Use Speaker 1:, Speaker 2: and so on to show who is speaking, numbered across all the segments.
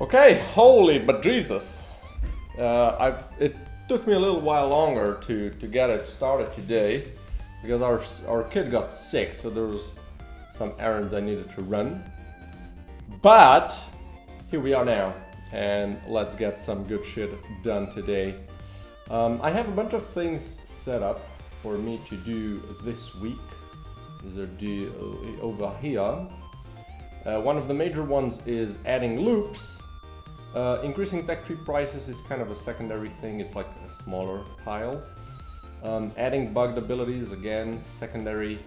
Speaker 1: Okay, holy but Jesus. It took me a little while longer to get it started today because our kid got sick, so there was some errands I needed to run. But here we are now, and let's get some good shit done today. I have a bunch of things set up for me to do this week. These are due over here. One of the major ones is adding loops. Increasing tech tree prices is kind of a secondary thing, it's like a smaller pile. Adding bugged abilities, again, secondary.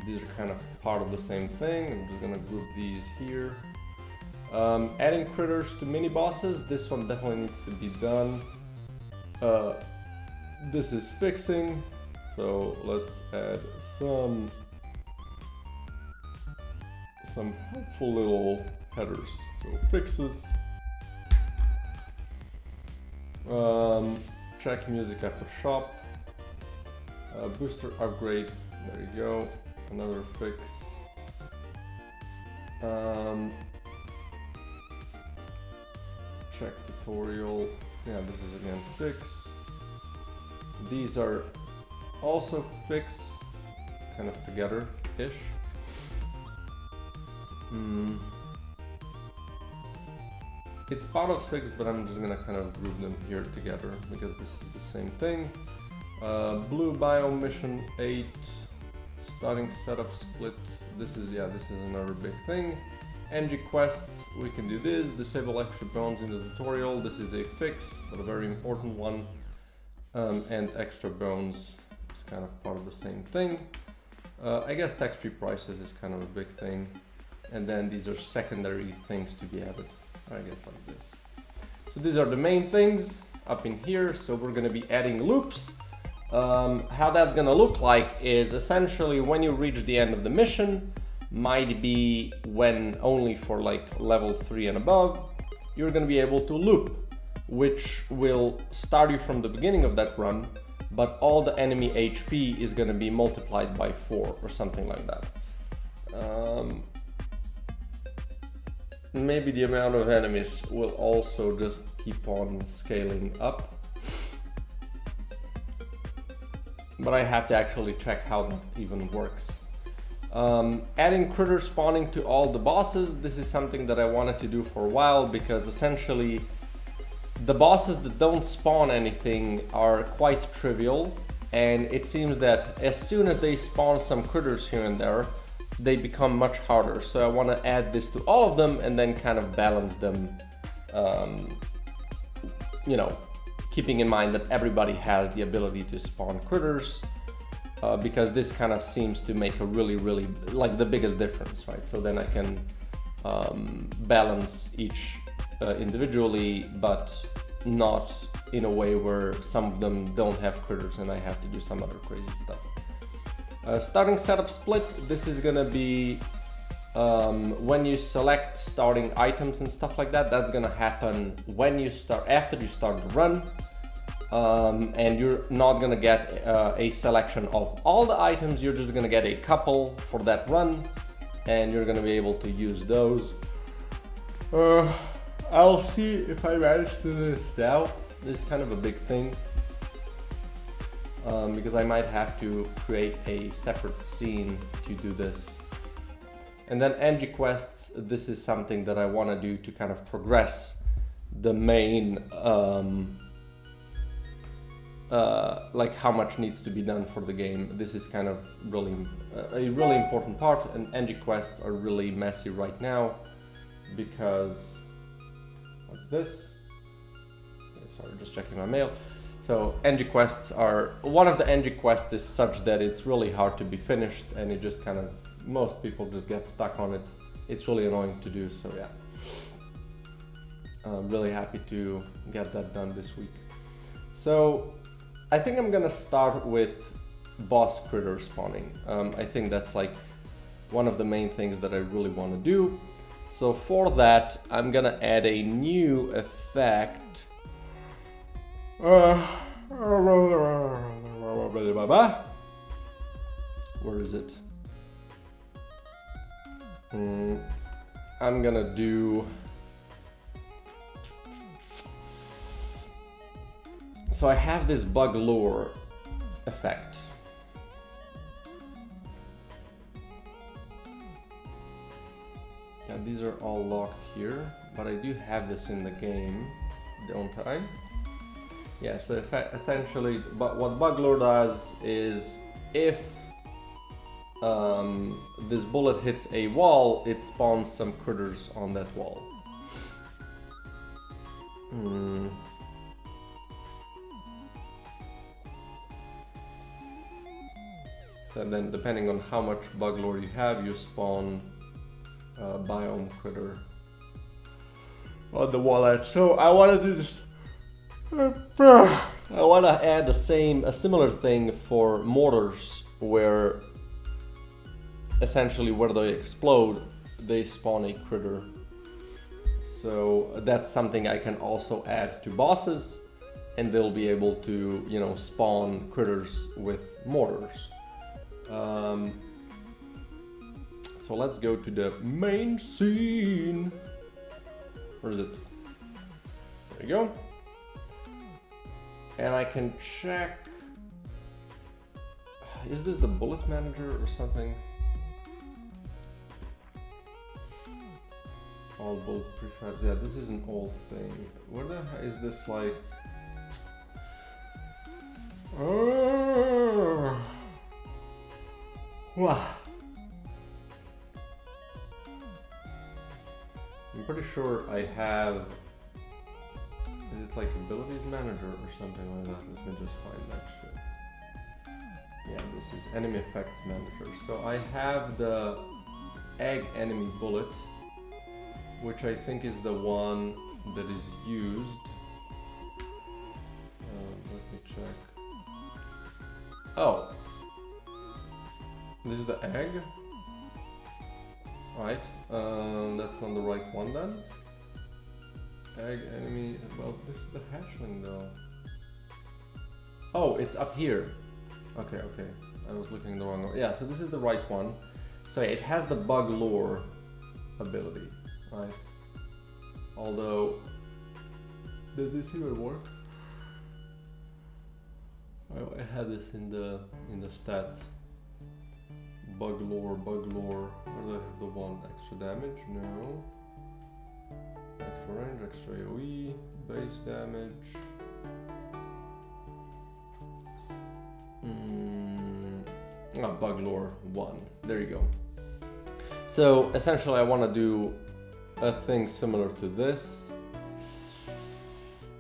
Speaker 1: These are kind of part of the same thing. I'm just gonna group these here. Adding critters to mini bosses, this one definitely needs to be done. This is fixing, so let's add some helpful little headers. So fixes. Check music after shop. Booster upgrade, there you go. Another fix. Check tutorial. Yeah, this is again fix. These are also fix, kind of together-ish. It's part of fix, but I'm just gonna kind of group them here together because this is the same thing. Blue biome mission 8, starting setup split. This is another big thing. NG quests, we can do this. Disable extra bones in the tutorial. This is a fix, but a very important one. And extra bones is kind of part of the same thing. I guess tax free prices is kind of a big thing. And then these are secondary things to be added, I guess, like this. So these are the main things up in here. So we're gonna be adding loops. How that's gonna look like is essentially when you reach the end of the mission, might be when only for like level 3 and above, you're gonna be able to loop, which will start you from the beginning of that run, but all the enemy HP is gonna be multiplied by 4 or something like that. Maybe the amount of enemies will also just keep on scaling up. But I have to actually check how that even works. Adding critter spawning to all the bosses, this is something that I wanted to do for a while because essentially the bosses that don't spawn anything are quite trivial, and it seems that as soon as they spawn some critters here and there, they become much harder. So I want to add this to all of them and then kind of balance them, you know, keeping in mind that everybody has the ability to spawn critters, because this kind of seems to make a really, like the biggest difference, right? So then I can balance each individually, but not in a way where some of them don't have critters and I have to do some other crazy stuff. Starting setup split, this is gonna be when you select starting items and stuff like that. That's gonna happen when you start, after you start the run, and you're not gonna get a selection of all the items. You're just gonna get a couple for that run, and you're gonna be able to use those. I'll see if I manage to do this now. This is kind of a big thing. Because I might have to create a separate scene to do this. And then NG quests, this is something that I want to do to kind of progress the main, like how much needs to be done for the game. This is kind of really a really important part, and NG quests are really messy right now because, what's this? Sorry, just checking my mail. So NG quests are, one of the NG quests is such that it's really hard to be finished, and it just kind of, most people just get stuck on it. It's really annoying to do, so yeah. I'm really happy to get that done this week. So I think I'm gonna start with boss critter spawning. I think that's like one of the main things that I really want to do. So for that, I'm gonna add a new effect. Where is it? I'm gonna do... So I have this bug lure effect. And these are all locked here, but I do have this in the game, don't I? Yeah, so essentially, but what bug lure does is if this bullet hits a wall, it spawns some critters on that wall. And then depending on how much bug lore you have, you spawn biome critter on the wall edge. So I want to do this. I want to add a similar thing for mortars, where essentially where they explode, they spawn a critter. So that's something I can also add to bosses, and they'll be able to, you know, spawn critters with mortars. So let's go to the main scene. Where is it? There you go. And I can check. Is this the bullet manager or something? All bullet prefabs. Yeah, this is an old thing. Where the heck is this, like? Wow. I'm pretty sure I have. Is it like abilities manager or something like that? Let me just find that shit. Yeah, this is enemy effects manager. So I have the egg enemy bullet, which I think is the one that is used. Let me check. Oh, this is the egg. Right, that's not the right one then. Egg enemy, well, this is the hatchling though. Oh, it's up here. Okay, I was looking the wrong way. Yeah, so this is the right one. So it has the bug lure ability, right? Although, does this even work? I had this in the stats. Bug lore. Where do I have the one? Extra damage? No. Extra range, extra AoE, base damage. Bug lore 1. There you go. So essentially I want to do a thing similar to this.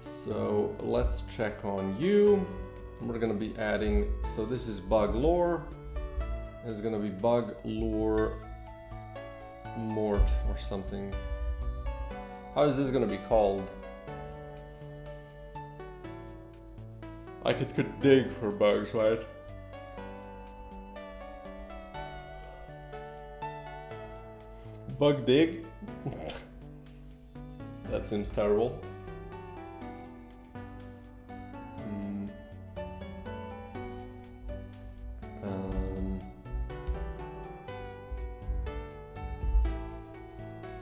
Speaker 1: So let's check on you. We're going to be adding, so this is bug lore. It's going to be bug lore mort or something. How is this going to be called? Like it could dig for bugs, right? Bug dig? That seems terrible.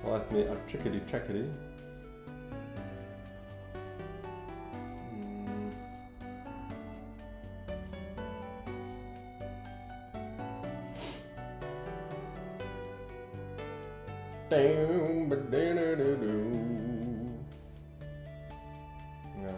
Speaker 1: Let me chickadee checkadee. Yeah.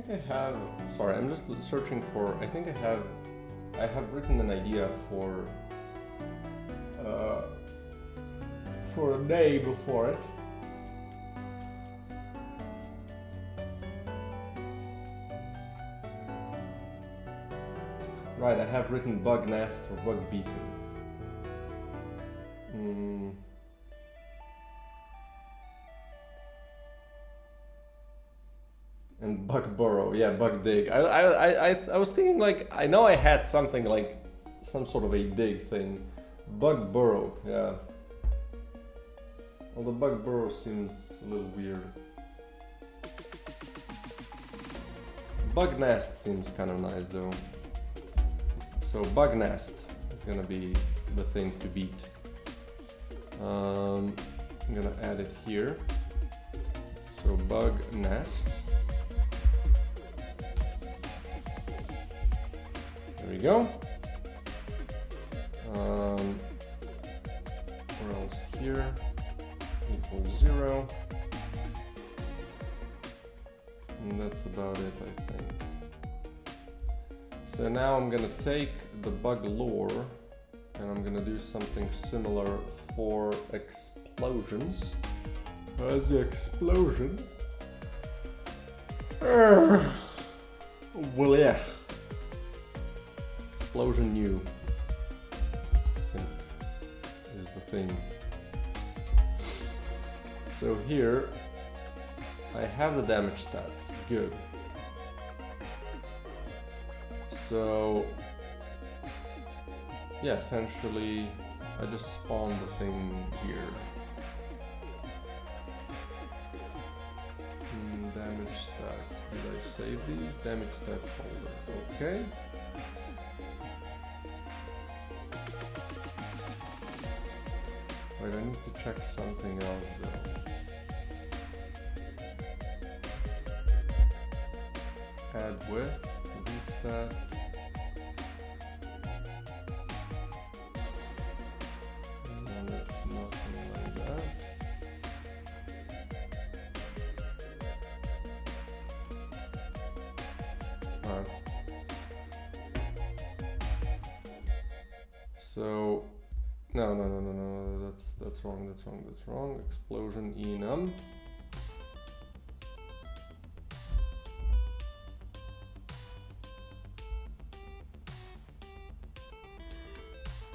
Speaker 1: think I have, sorry, I'm just searching for, I think I have written an idea for a name for it. Right, I have written bug nest or bug beacon. And bug burrow, yeah, bug dig. I was thinking like, I know I had something like some sort of a dig thing. Bug burrow, yeah. Well, the bug burrow seems a little weird. Bug nest seems kind of nice though. So bug nest is gonna be the thing to beat. I'm gonna add it here. So bug nest. There we go. Where else here? Equals 0. And that's about it, I think. So now I'm gonna take the bug lore and I'm gonna do something similar for explosions. As the explosion. Well, yeah. Explosion new. Is the thing. So here I have the damage stats. Good. So yeah, essentially I just spawned the thing here. Damage stats. Did I save these? Damage stats folder. Okay. Wait, I need to check something else though. Add width, reset. And it's nothing like that. Alright. So no, that's wrong. Explosion enum.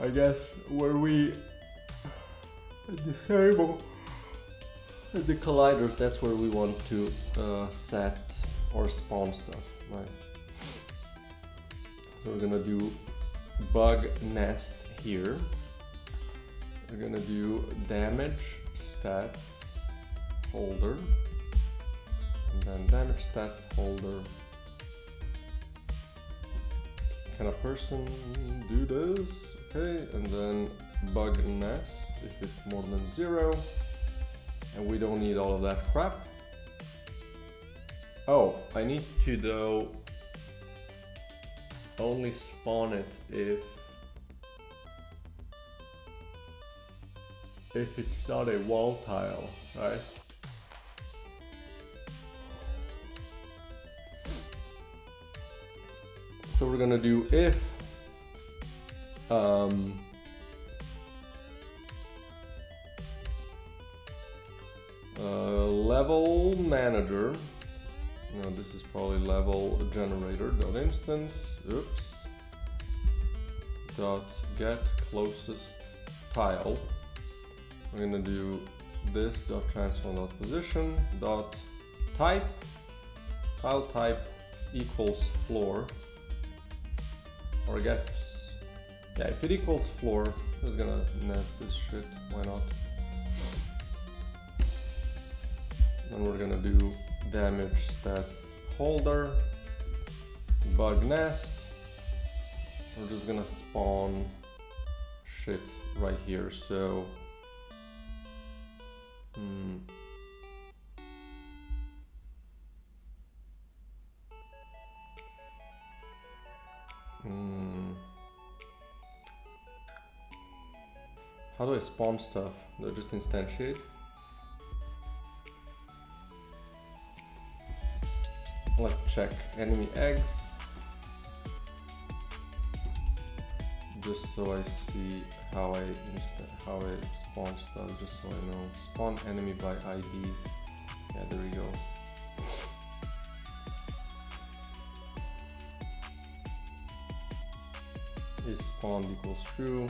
Speaker 1: I guess where we disable the colliders, that's where we want to set or spawn stuff, right? So we're gonna do bug nest here. We're gonna do damage stats holder, and then damage stats holder. Can a person do this? Okay, and then bug nest if it's more than 0, and we don't need all of that crap. Oh, I need to though only spawn it if it's not a wall tile, right? So we're gonna do if level manager. No, this is probably level generator dot instance. Oops. Dot get closest tile. We're gonna do this dot transform dot position dot type. Tile type equals floor. Or I guess, yeah, if it equals floor, I'm just gonna nest this shit, why not? Then we're gonna do damage stats holder, bug nest. We're just gonna spawn shit right here, so how do I spawn stuff? Do I just instantiate? Let's check. check enemy eggs. Just so I see how I spawn stuff, just so I know. Spawn enemy by ID. Yeah, there we go. Is spawned equals true.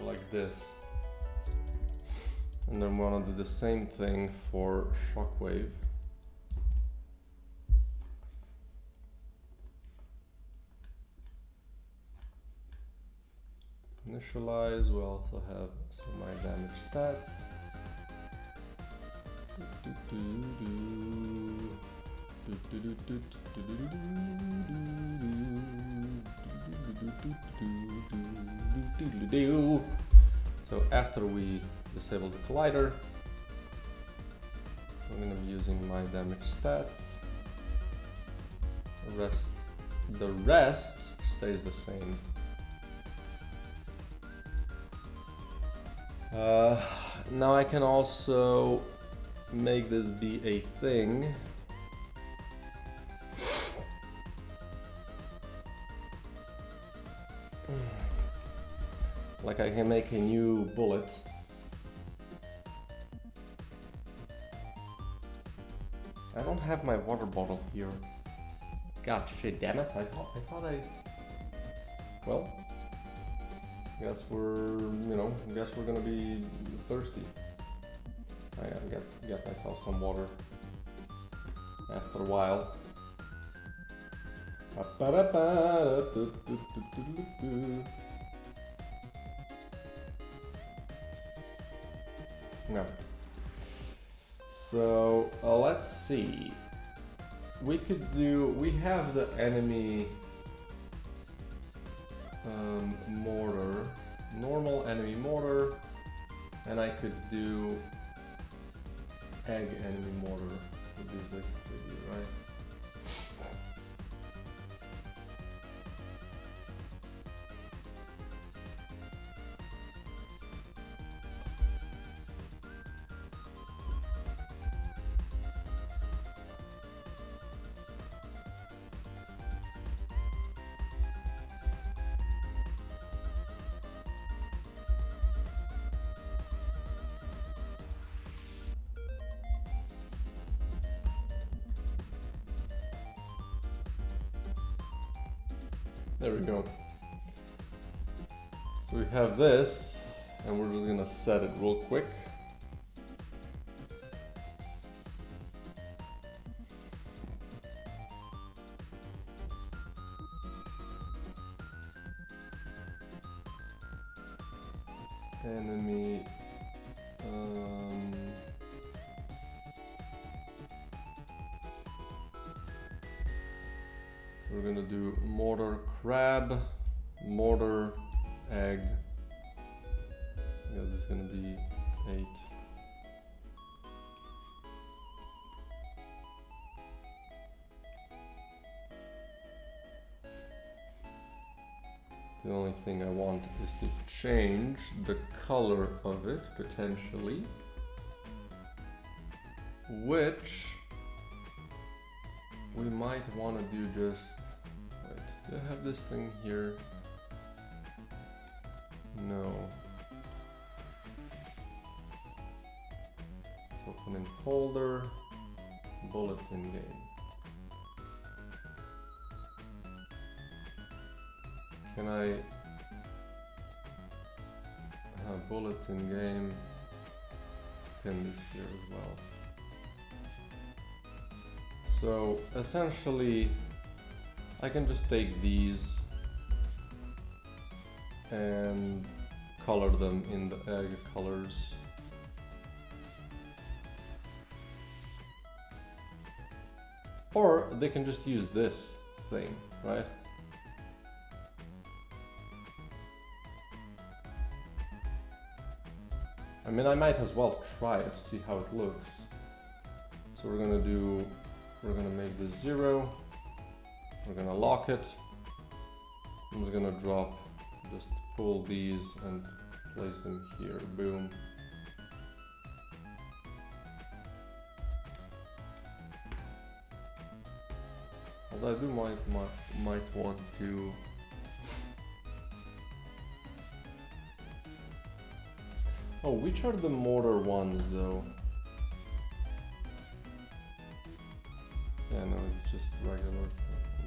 Speaker 1: Like this, and then we want to do the same thing for shockwave. Initialize, we also have some my damage stats. So after we disable the collider, I'm going to be using my damage stats. The rest stays the same. Now I can also make this be a thing. Like I can make a new bullet. I don't have my water bottle here. God shit, damn it! I thought I. Well, guess we're gonna be thirsty. I gotta get myself some water after a while. No. So let's see. We have the enemy mortar, normal enemy mortar, and I could do egg enemy mortar. Would this basically be, right? There we go. So we have this, and we're just gonna set it real quick. Enemy we're gonna do mortar crab, mortar egg. Yeah, this is gonna be 8. The only thing I want is to change the color of it, potentially. Which we might want to do just... Wait, do I have this thing here? No. Let's open in folder, bullets in game. Can I have bullets in game? Pin this here as well. So essentially I can just take these and color them in the egg colors. Or they can just use this thing, right? I mean, I might as well try to see how it looks. So we're gonna make this 0. We're gonna lock it. I'm just gonna just pull these and place them here. Boom. Although I do might want to. Oh, which are the mortar ones though? Yeah, no, it's just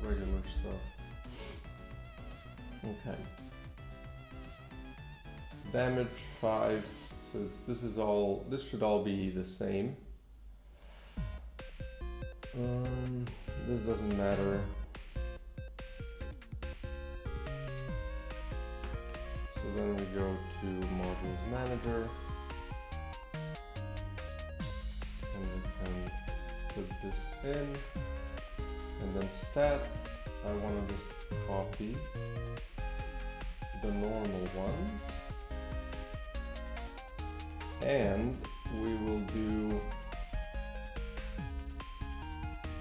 Speaker 1: regular stuff. Okay. Damage 5. So this should all be the same. This doesn't matter. So then we go to Modules Manager, and we can put this in, and then Stats, I want to just copy the normal ones, and we will do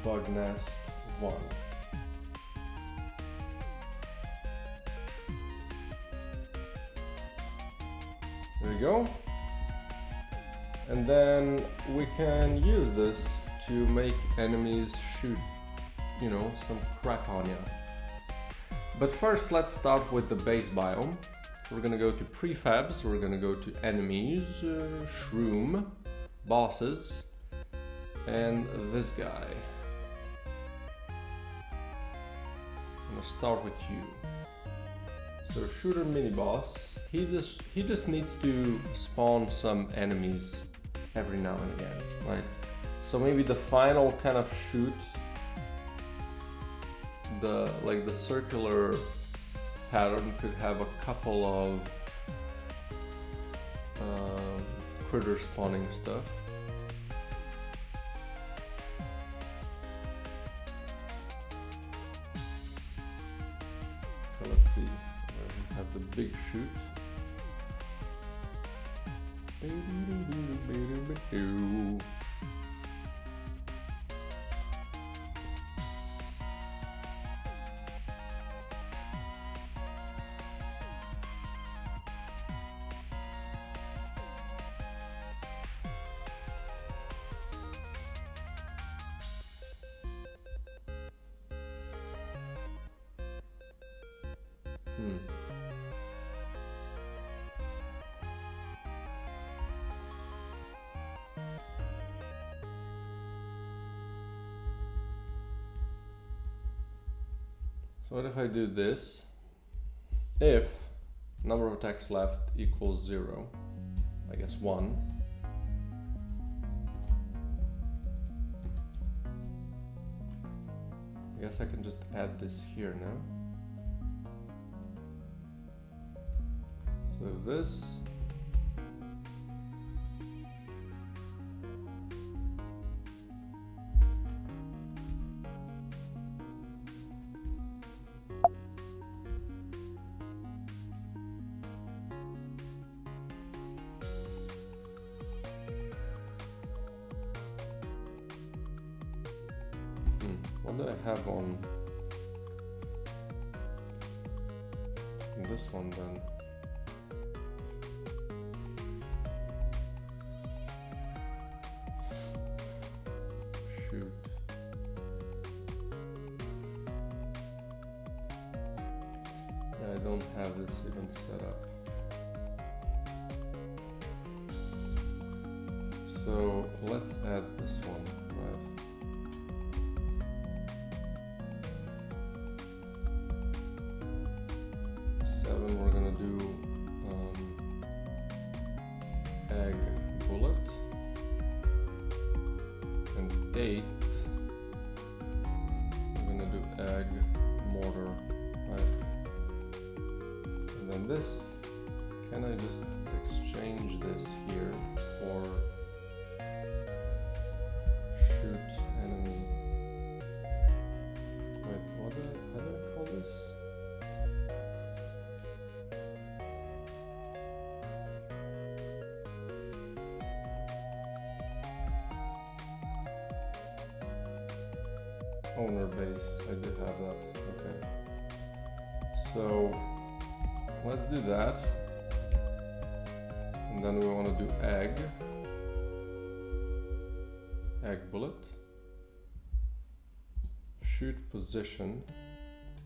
Speaker 1: Bug Nest 1. There we go. And then we can use this to make enemies shoot, you know, some crap on you. But first, let's start with the base biome. We're gonna go to prefabs, we're gonna go to enemies, shroom, bosses, and this guy. I'm gonna start with you. So shooter mini boss, he just needs to spawn some enemies every now and again, right? So maybe the final kind of shoot, the circular pattern could have a couple of critter spawning stuff. So let's see. We have the big shoot. So what if I do this? If number of attacks left equals 0, I guess 1. I guess I can just add this here now. So this. What do I have on? this one then? Shoot. Yeah, I don't have this even set up. So let's add this one, right? We're gonna do egg bullet, and 8 we're gonna do egg mortar, right? And then this, can I just exchange this here for shoot enemy? Wait, how do I call this? Owner base, I do have that, okay. So let's do that. And then we want to do egg bullet, shoot position.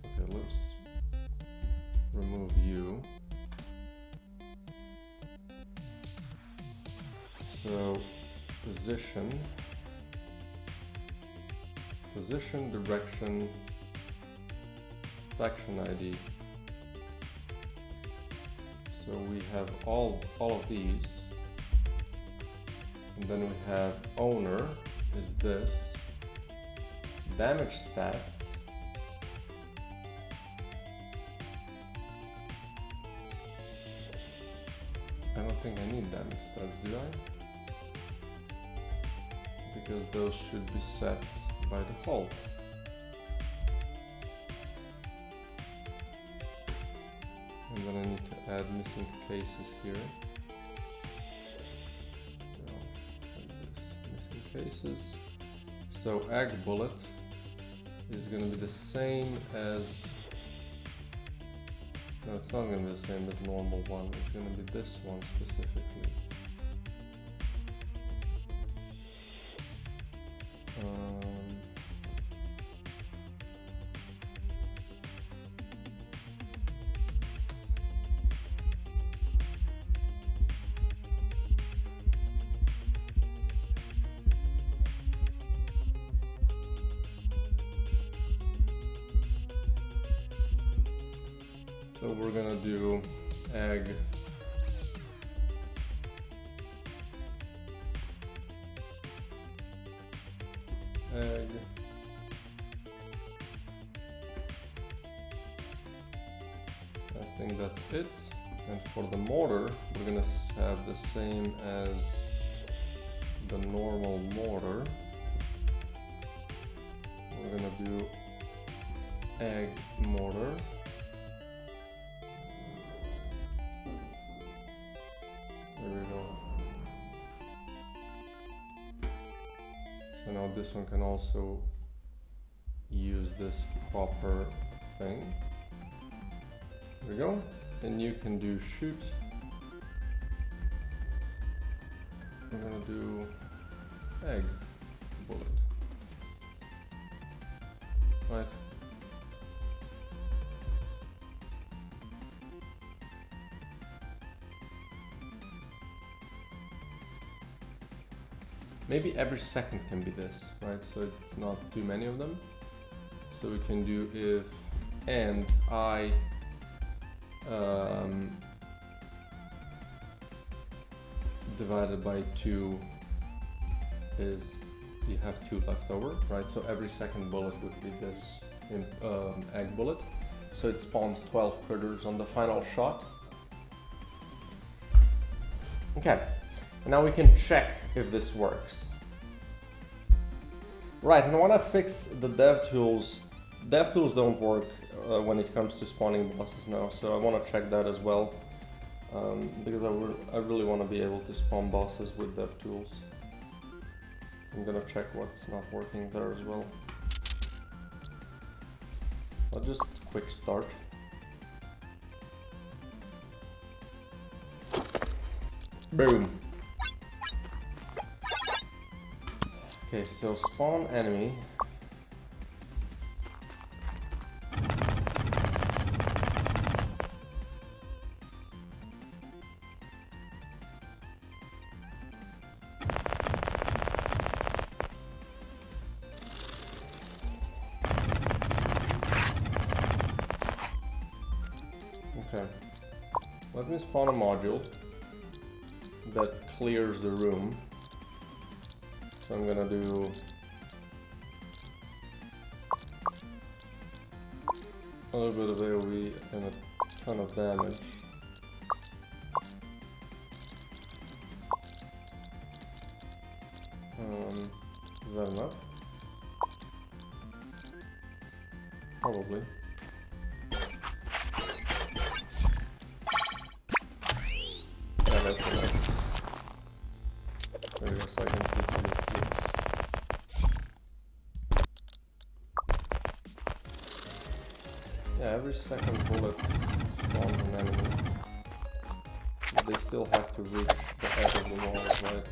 Speaker 1: Okay, let's remove you. So position, direction, faction ID. So we have all of these, and then we have owner is this, damage stats, I don't think I need damage stats, do I? Because those should be set by default. And then I need to add missing cases here. So, like this, missing cases. So egg bullet is going to be the same as, no, it's not going to be the same as normal one. It's going to be this one specifically. So we're gonna do egg I think that's it. And for the mortar, we're gonna have the same as the normal mortar. We're gonna do egg mortar. There we go. So now this one can also use this proper thing. There we go. And you can do shoot. We're gonna do egg bullet. Right. Maybe every second can be this, right? So it's not too many of them. So we can do if and I divided by 2 is you have 2 left over, right? So every second bullet would be this egg bullet. So it spawns 12 critters on the final shot. Okay. Now we can check if this works. Right, and I want to fix the dev tools. Dev tools don't work when it comes to spawning bosses now, so I want to check that as well. Because I really want to be able to spawn bosses with dev tools. I'm gonna check what's not working there as well. I'll just quick start. Boom. Okay, so spawn enemy. Okay, let me spawn a module that clears the room. So I'm gonna do a little bit of AoE and a ton of damage. Is that enough? Probably. Yeah, that's enough. There we go, so I can see through the screws. Yeah, every second bullet spawns an enemy. But they still have to reach the edge of the wall, right?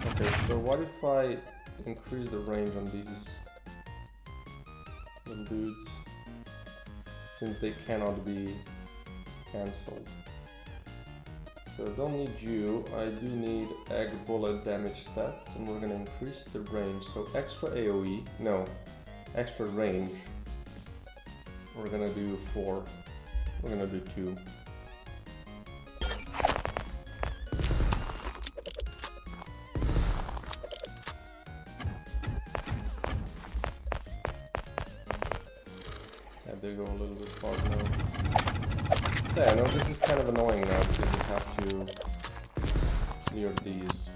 Speaker 1: Okay, so what if I increase the range on these little dudes, since they cannot be cancelled? So I don't need you, I do need egg bullet damage stats, and we're gonna increase the range. So extra AoE, no, extra range. We're gonna do 4. We're gonna do 2. They go a little bit far now. So yeah, I know this is kind of annoying now because you have to clear these.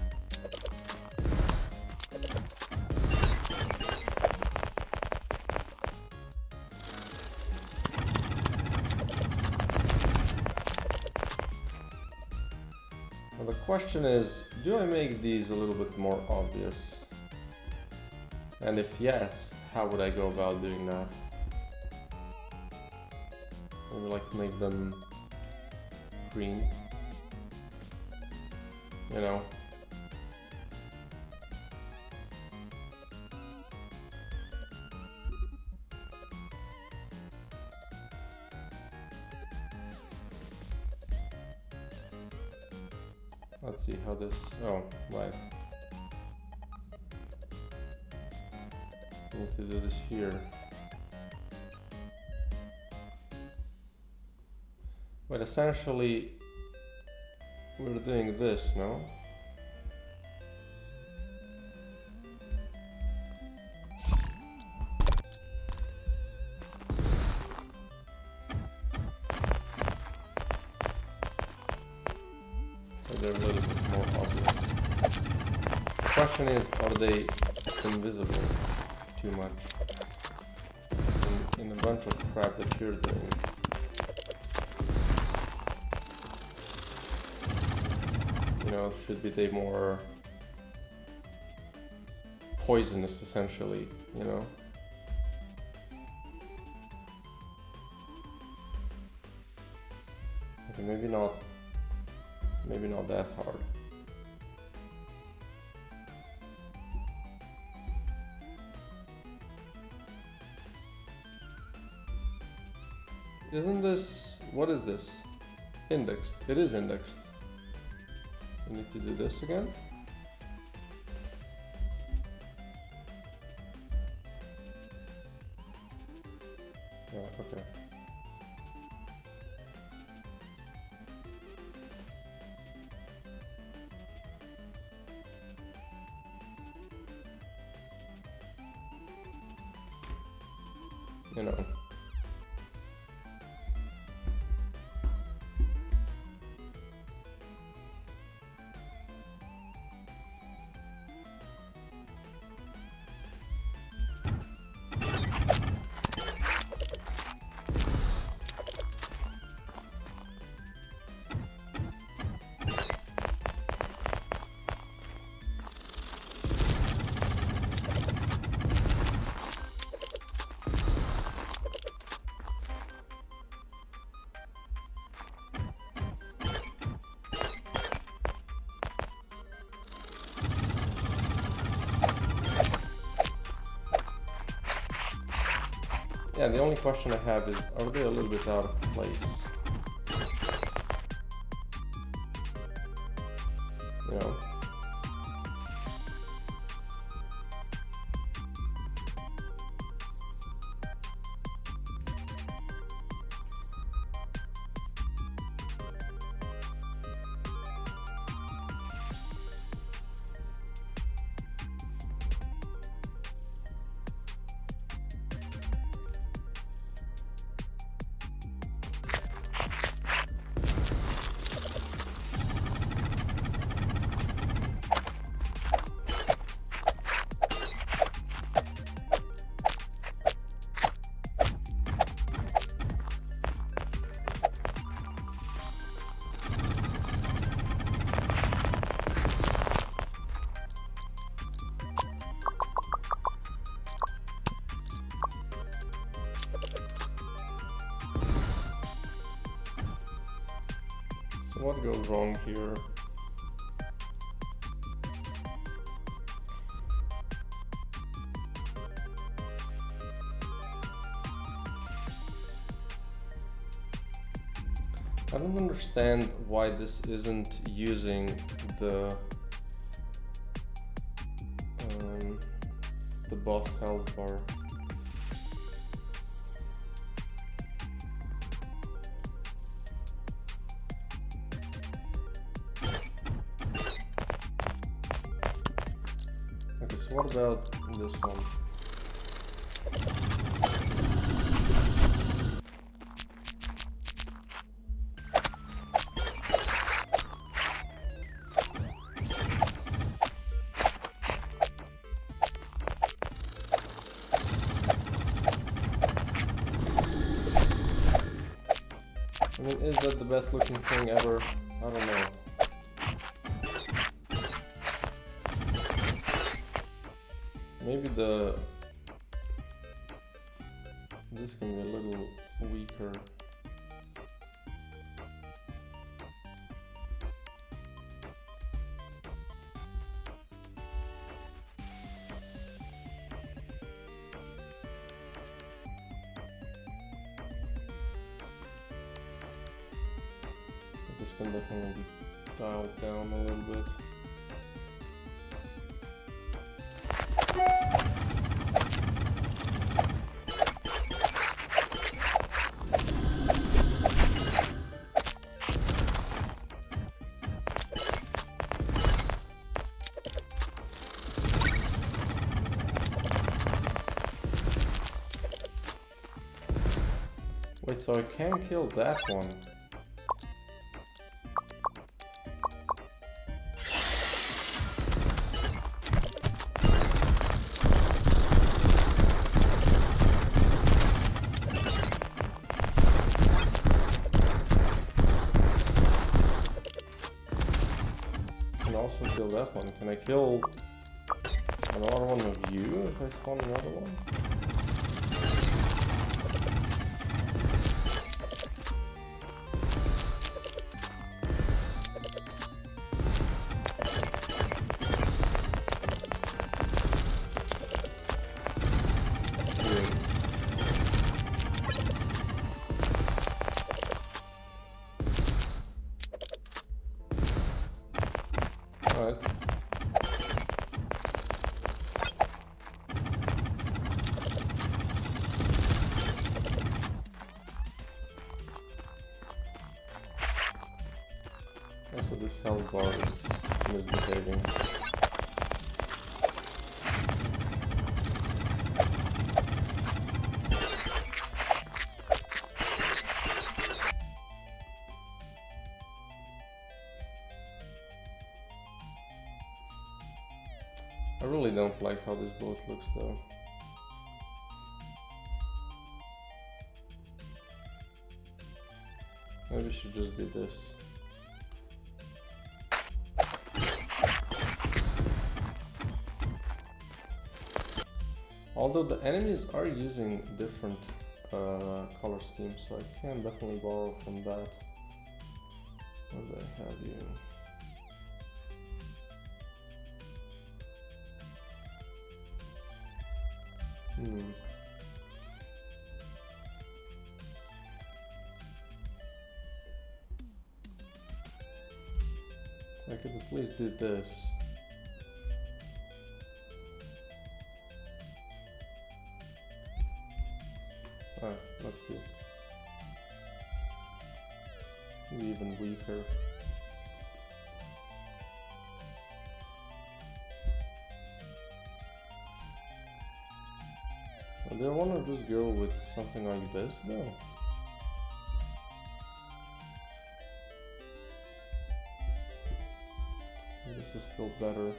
Speaker 1: Now the question is, do I make these a little bit more obvious? And if yes, how would I go about doing that? Maybe like make them green, you know. Let's see how this, oh, right. I need to do this here. But essentially, we're doing this, no? So they're a little bit more obvious. The question is, are they invisible too much in a bunch of crap that you're doing? You know, should be they more poisonous, essentially, you know? Okay, maybe not that hard. Isn't this, what is this? Indexed, it is indexed. We need to do this again. Yeah, okay. You know. Yeah, the only question I have is, are they a little bit out of place? You know? So what goes wrong here? I don't understand why this isn't using the boss health bar. Okay, so what about this one? I mean, is that the best looking thing ever? I don't know. Maybe this can be a little weaker. This can definitely be dialed down a little bit. Wait, so I can kill that one? Also kill that one. Can I kill another one of you if I spawn another one? Alright. Yeah, so this health bar is misbehaving. I really don't like how this boat looks though. Maybe it should just be this. Although the enemies are using different color schemes, so I can definitely borrow from that. Where do I have you? I could at least do this. Alright, let's see. Maybe even weaker. Do I want to just go with something like this though? This is still better.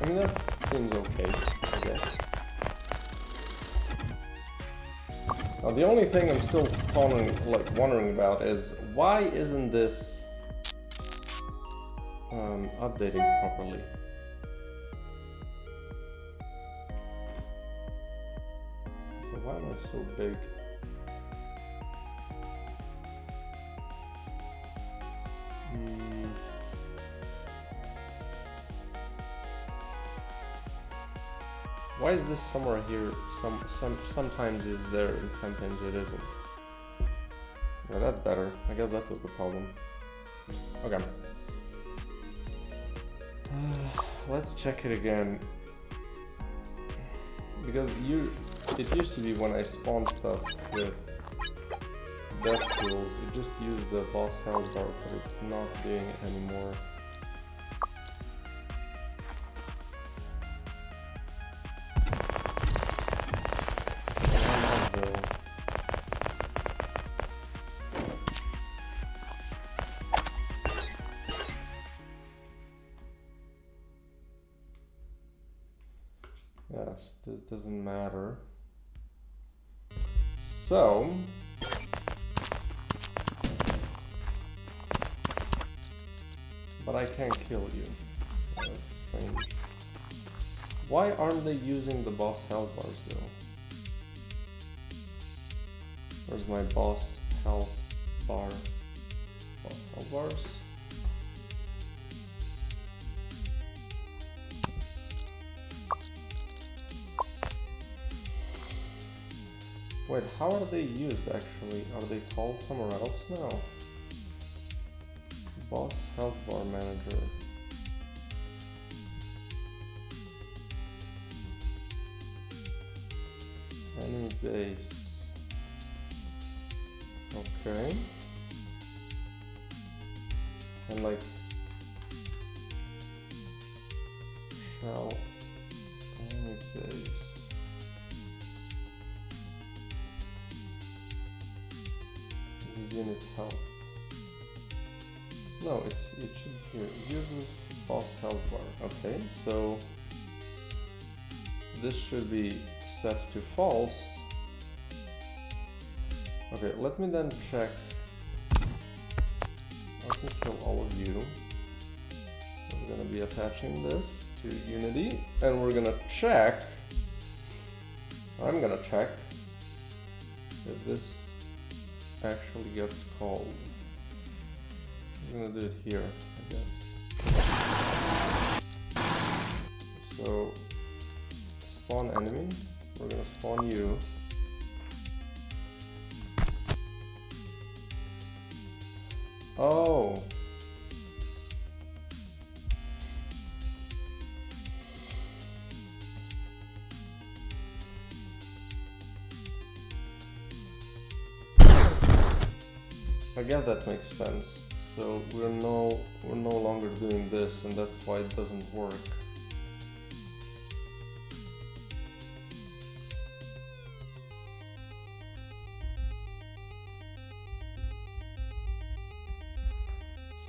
Speaker 1: I mean, that seems okay, I guess. Now, the only thing I'm still wondering about is why isn't this updating properly? So why am I so big? Why is this somewhere here? Sometimes it's there and sometimes it isn't. Yeah, that's better. I guess that was the problem. Okay. Let's check it again. Because it used to be when I spawned stuff with death tools, it just used the boss health bar, but it's not doing it anymore. Yes, this doesn't matter. So, but I can't kill you. That's strange. Why aren't they using the boss health bars though? Where's my boss health bar? Boss health bars? Wait, how are they used actually? Are they called somewhere else now? Boss health bar manager. Enemy base. Okay. And like shall enemy base. Unit health. No, it should be here. Uses boss health bar. Okay, so this should be set to false. Okay, let me then check. I can kill all of you. We're gonna be attaching this to Unity, and we're gonna check. I'm gonna check if this actually gets called. I'm gonna do it here, I guess. So spawn enemy, we're gonna spawn you. Oh. I guess that makes sense. So we're no longer doing this, and that's why it doesn't work.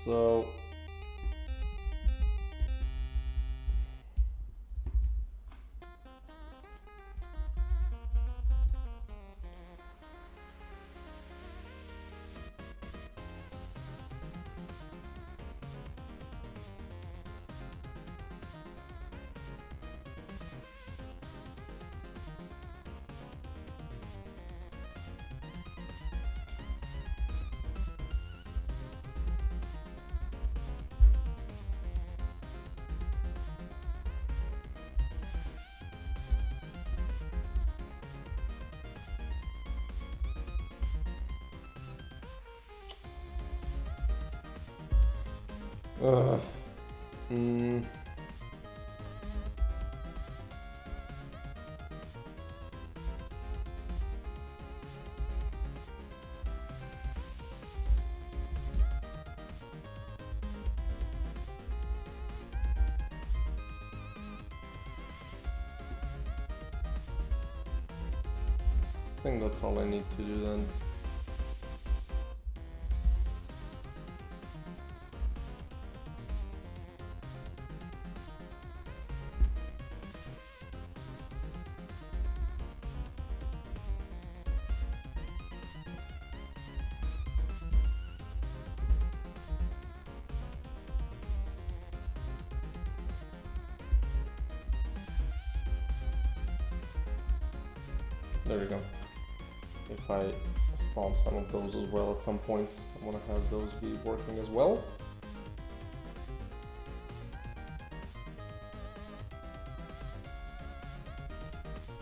Speaker 1: So I think that's all I need to do then. There we go. If I spawn some of those as well at some point, I want to have those be working as well.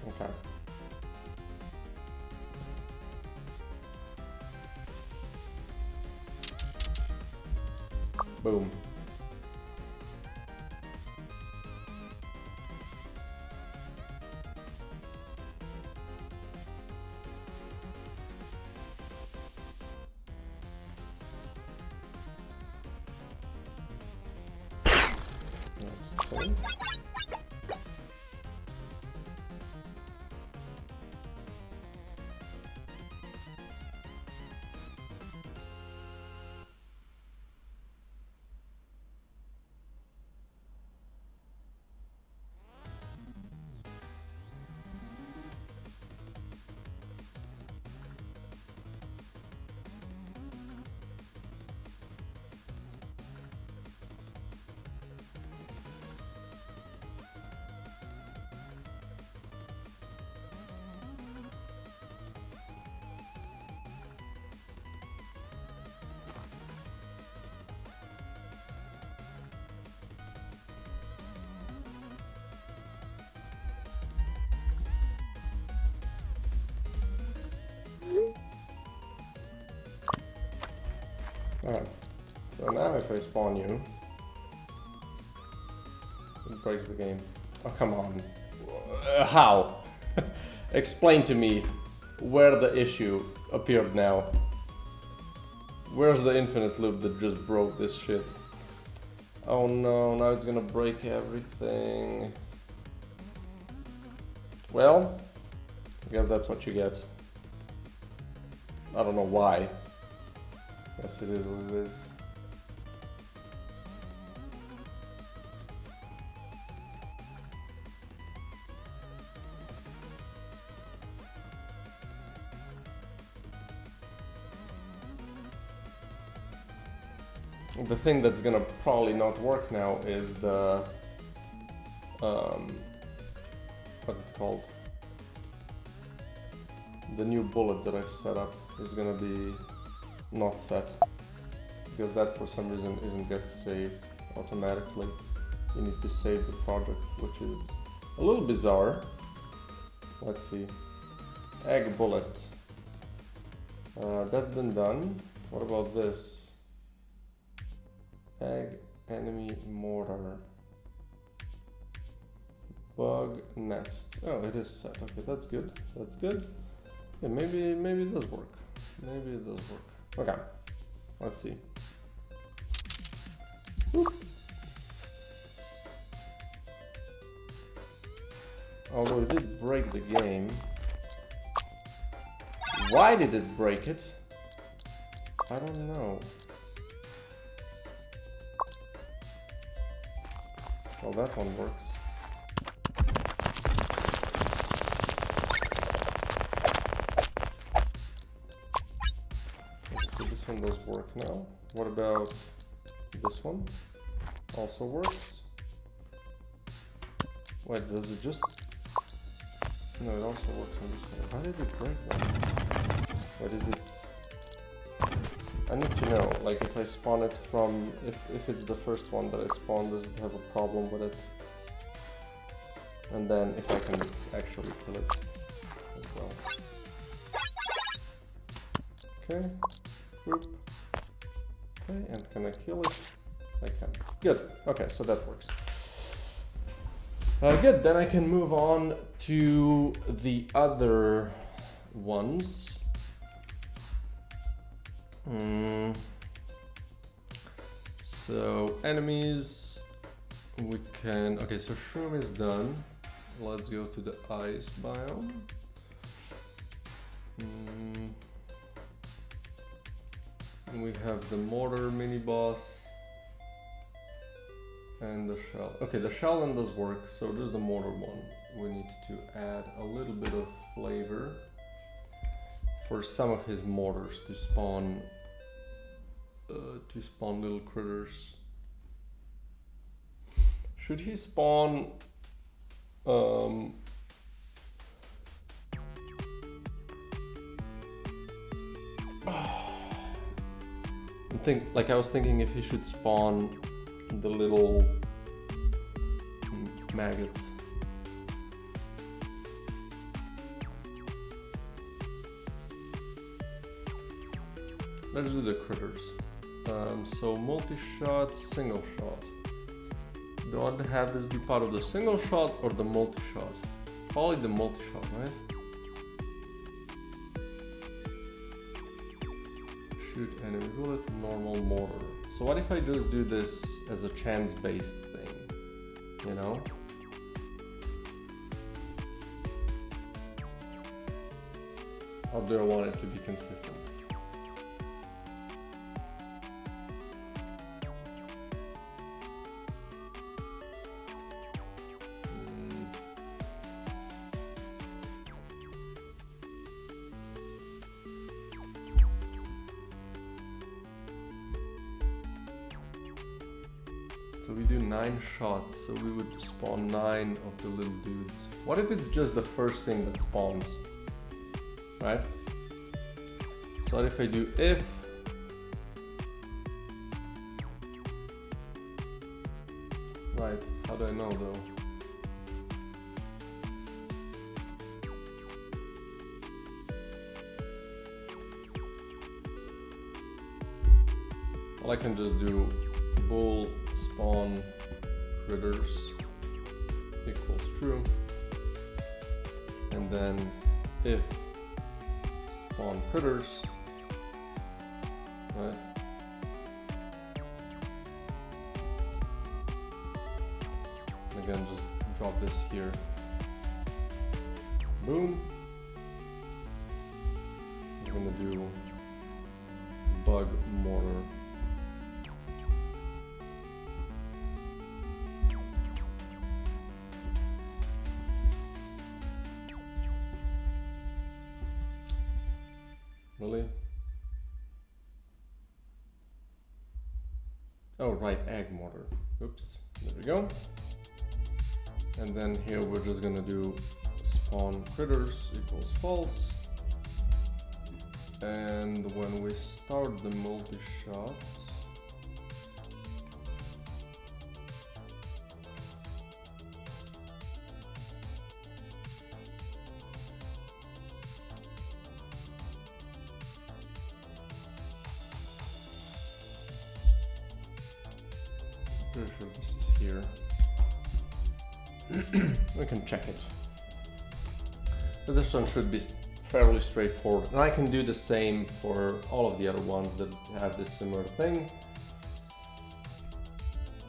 Speaker 1: Okay. Boom. Alright, so now if I spawn you, it breaks the game. Oh, come on. How? Explain to me where the issue appeared now. Where's the infinite loop that just broke this shit? Oh no, now it's gonna break everything. Well, I guess that's what you get. I don't know why. Yes, it is what it is. The thing that's gonna probably not work now is the what's it called? The new bullet that I've set up is gonna be not set, because that for some reason isn't get saved automatically. You need to save the project, which is a little bizarre. Let's see. Egg bullet. That's been done. What about this? Egg enemy mortar. Bug nest. Oh, it is set. Okay, that's good. That's good. Yeah, maybe it does work. Maybe it does work. Okay. Let's see. Oop. Although it did break the game. Why did it break it? I don't know. Well, that one works. Okay, so this one does work now. What about this one? Also works. Wait, does it just... No, it also works on this one. How did it break one? What is it? I need to know, like if I spawn it from, if it's the first one that I spawn, does it have a problem with it? And then if I can actually kill it as well. Okay, Boop. Okay, and can I kill it? I can. Good, okay, so that works. Good, then I can move on to the other ones. So enemies, we can, okay, so Shroom is done. Let's go to the ice biome. We have the mortar mini boss and the shell. Okay, the shell one does work, so there's the mortar one. We need to add a little bit of flavor for some of his mortars to spawn little critters. Should he spawn I was thinking if he should spawn the little maggots. Let's do the critters. So multi-shot, single shot. Do I want to have this be part of the single shot or the multi-shot? Probably the multi-shot, right? Shoot enemy bullet, normal mortar. So what if I just do this as a chance-based thing? You know? Or do I want it to be consistent? So we do 9 shots, so we would spawn 9 of the little dudes. What if it's just the first thing that spawns? Right? So what if I do if... Right, how do I know though? Well, I can just do bool spawn critters equals true, and then if spawn critters, right? Again, just drop this here. Boom. I'm gonna do bug mortar. Really? Oh, right, egg mortar. Oops, there we go. And then here we're just gonna do spawn critters equals false. And when we start the multi-shot, pretty sure this is here. We can check it. But this one should be fairly straightforward. And I can do the same for all of the other ones that have this similar thing.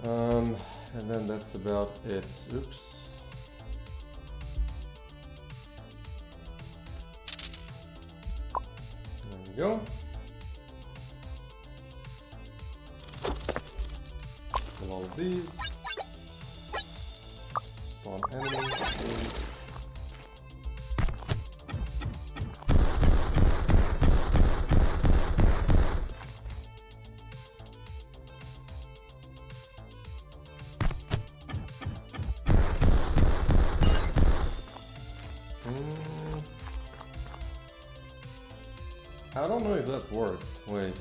Speaker 1: And then that's about it. Oops. There we go. Kill all of these. Spawn enemy. I don't know if that worked. Wait.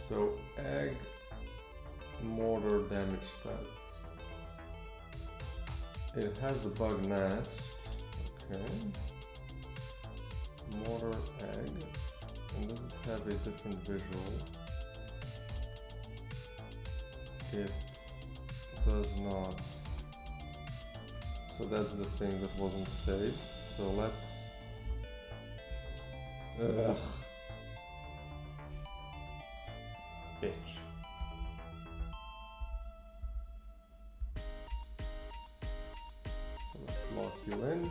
Speaker 1: So egg mortar damage stats. It has the bug nest. Okay. Mortar egg. And does it have a different visual? It does not. So that's the thing that wasn't saved. So let's... Ugh. Bitch. So let's lock you in.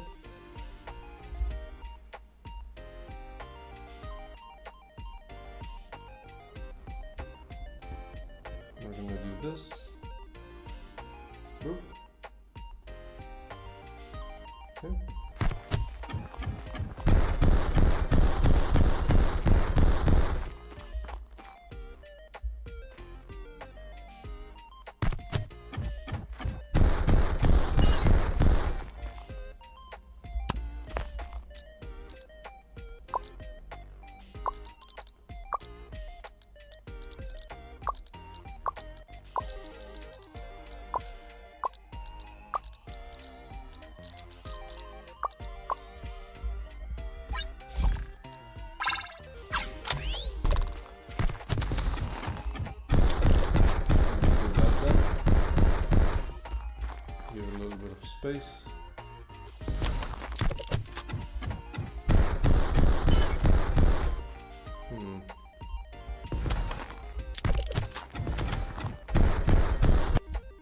Speaker 1: We're gonna do this. Boop. Okay. Space.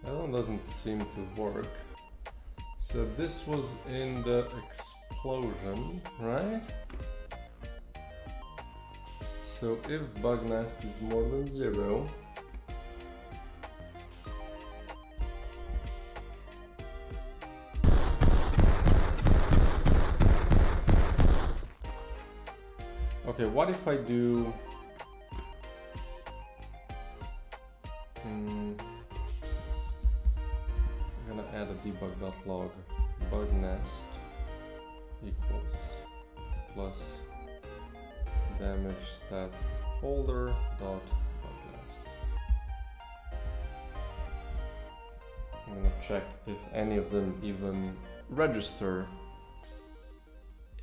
Speaker 1: That one doesn't seem to work. So this was in the explosion, right? So if bug nest is more than 0, okay, what if I do... I'm gonna add a debug.log bug nest equals plus damage stats holder dot bug nest. I'm gonna check if any of them even register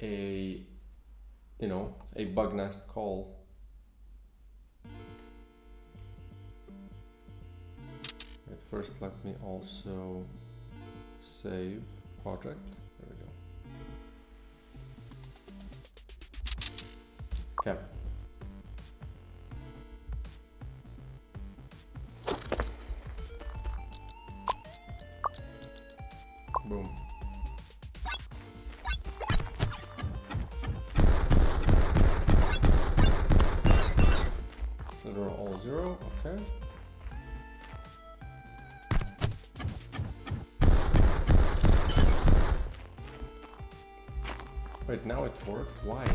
Speaker 1: a a bug nest call. At first, let me also save project. There we go. Okay. Boom. They're all 0, okay. Wait, now it worked? Why?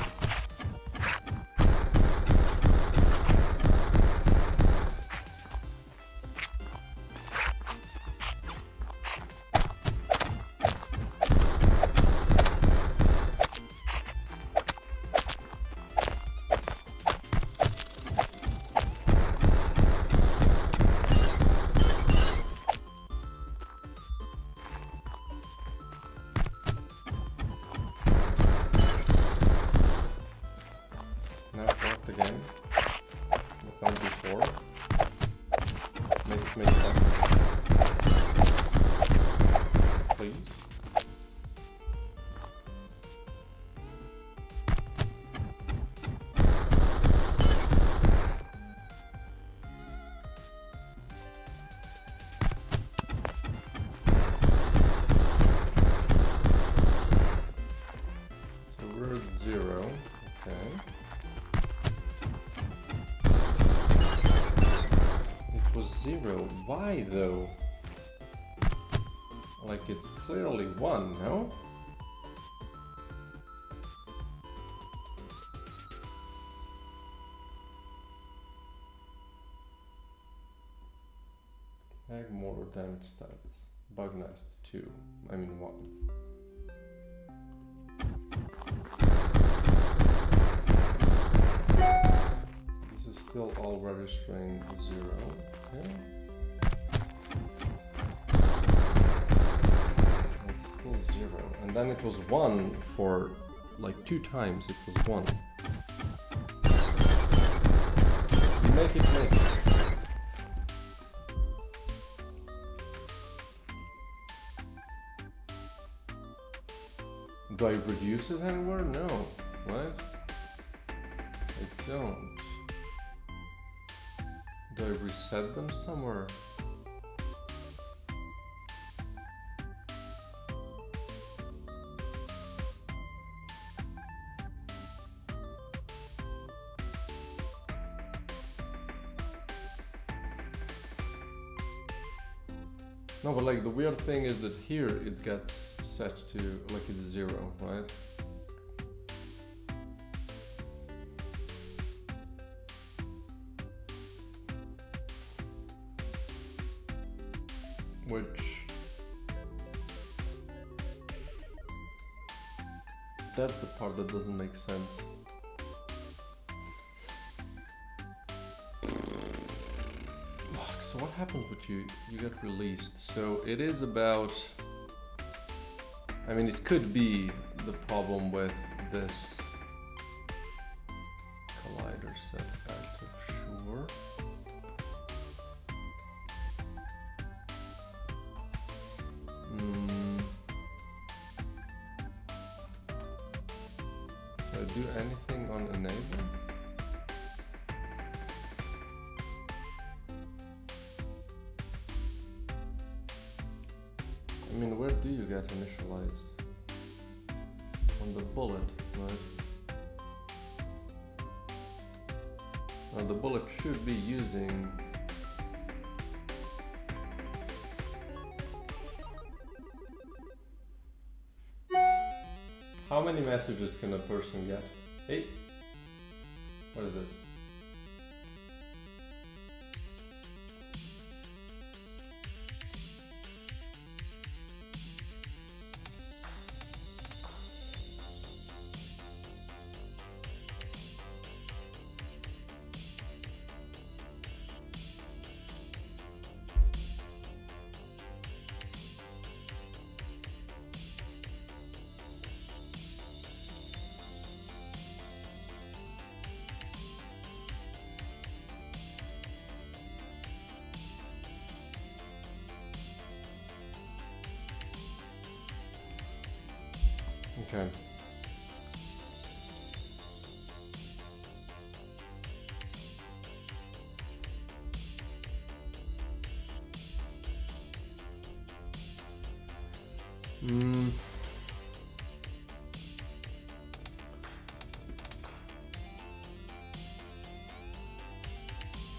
Speaker 1: 0. Why though? Like it's clearly 1, no? Add more damage stats. Bug nest 2. I mean 1. This is still all registering 0. Okay. It's still 0. And then it was 1 for like 2 times it was 1. Make it make sense. Do I reduce it anywhere? No. What? I don't. Do I reset them somewhere? No, but like the weird thing is that here it gets set to like it's 0, right? Which that's the part that doesn't make sense. So what happens with you? You get released. So it is about, I mean, it could be the problem with this collider set active, sure. So I do anything on enable? I mean, where do you get initialized? On the bullet, right? Now the bullet should be using how many messages can a person get? 8? What is this? Okay.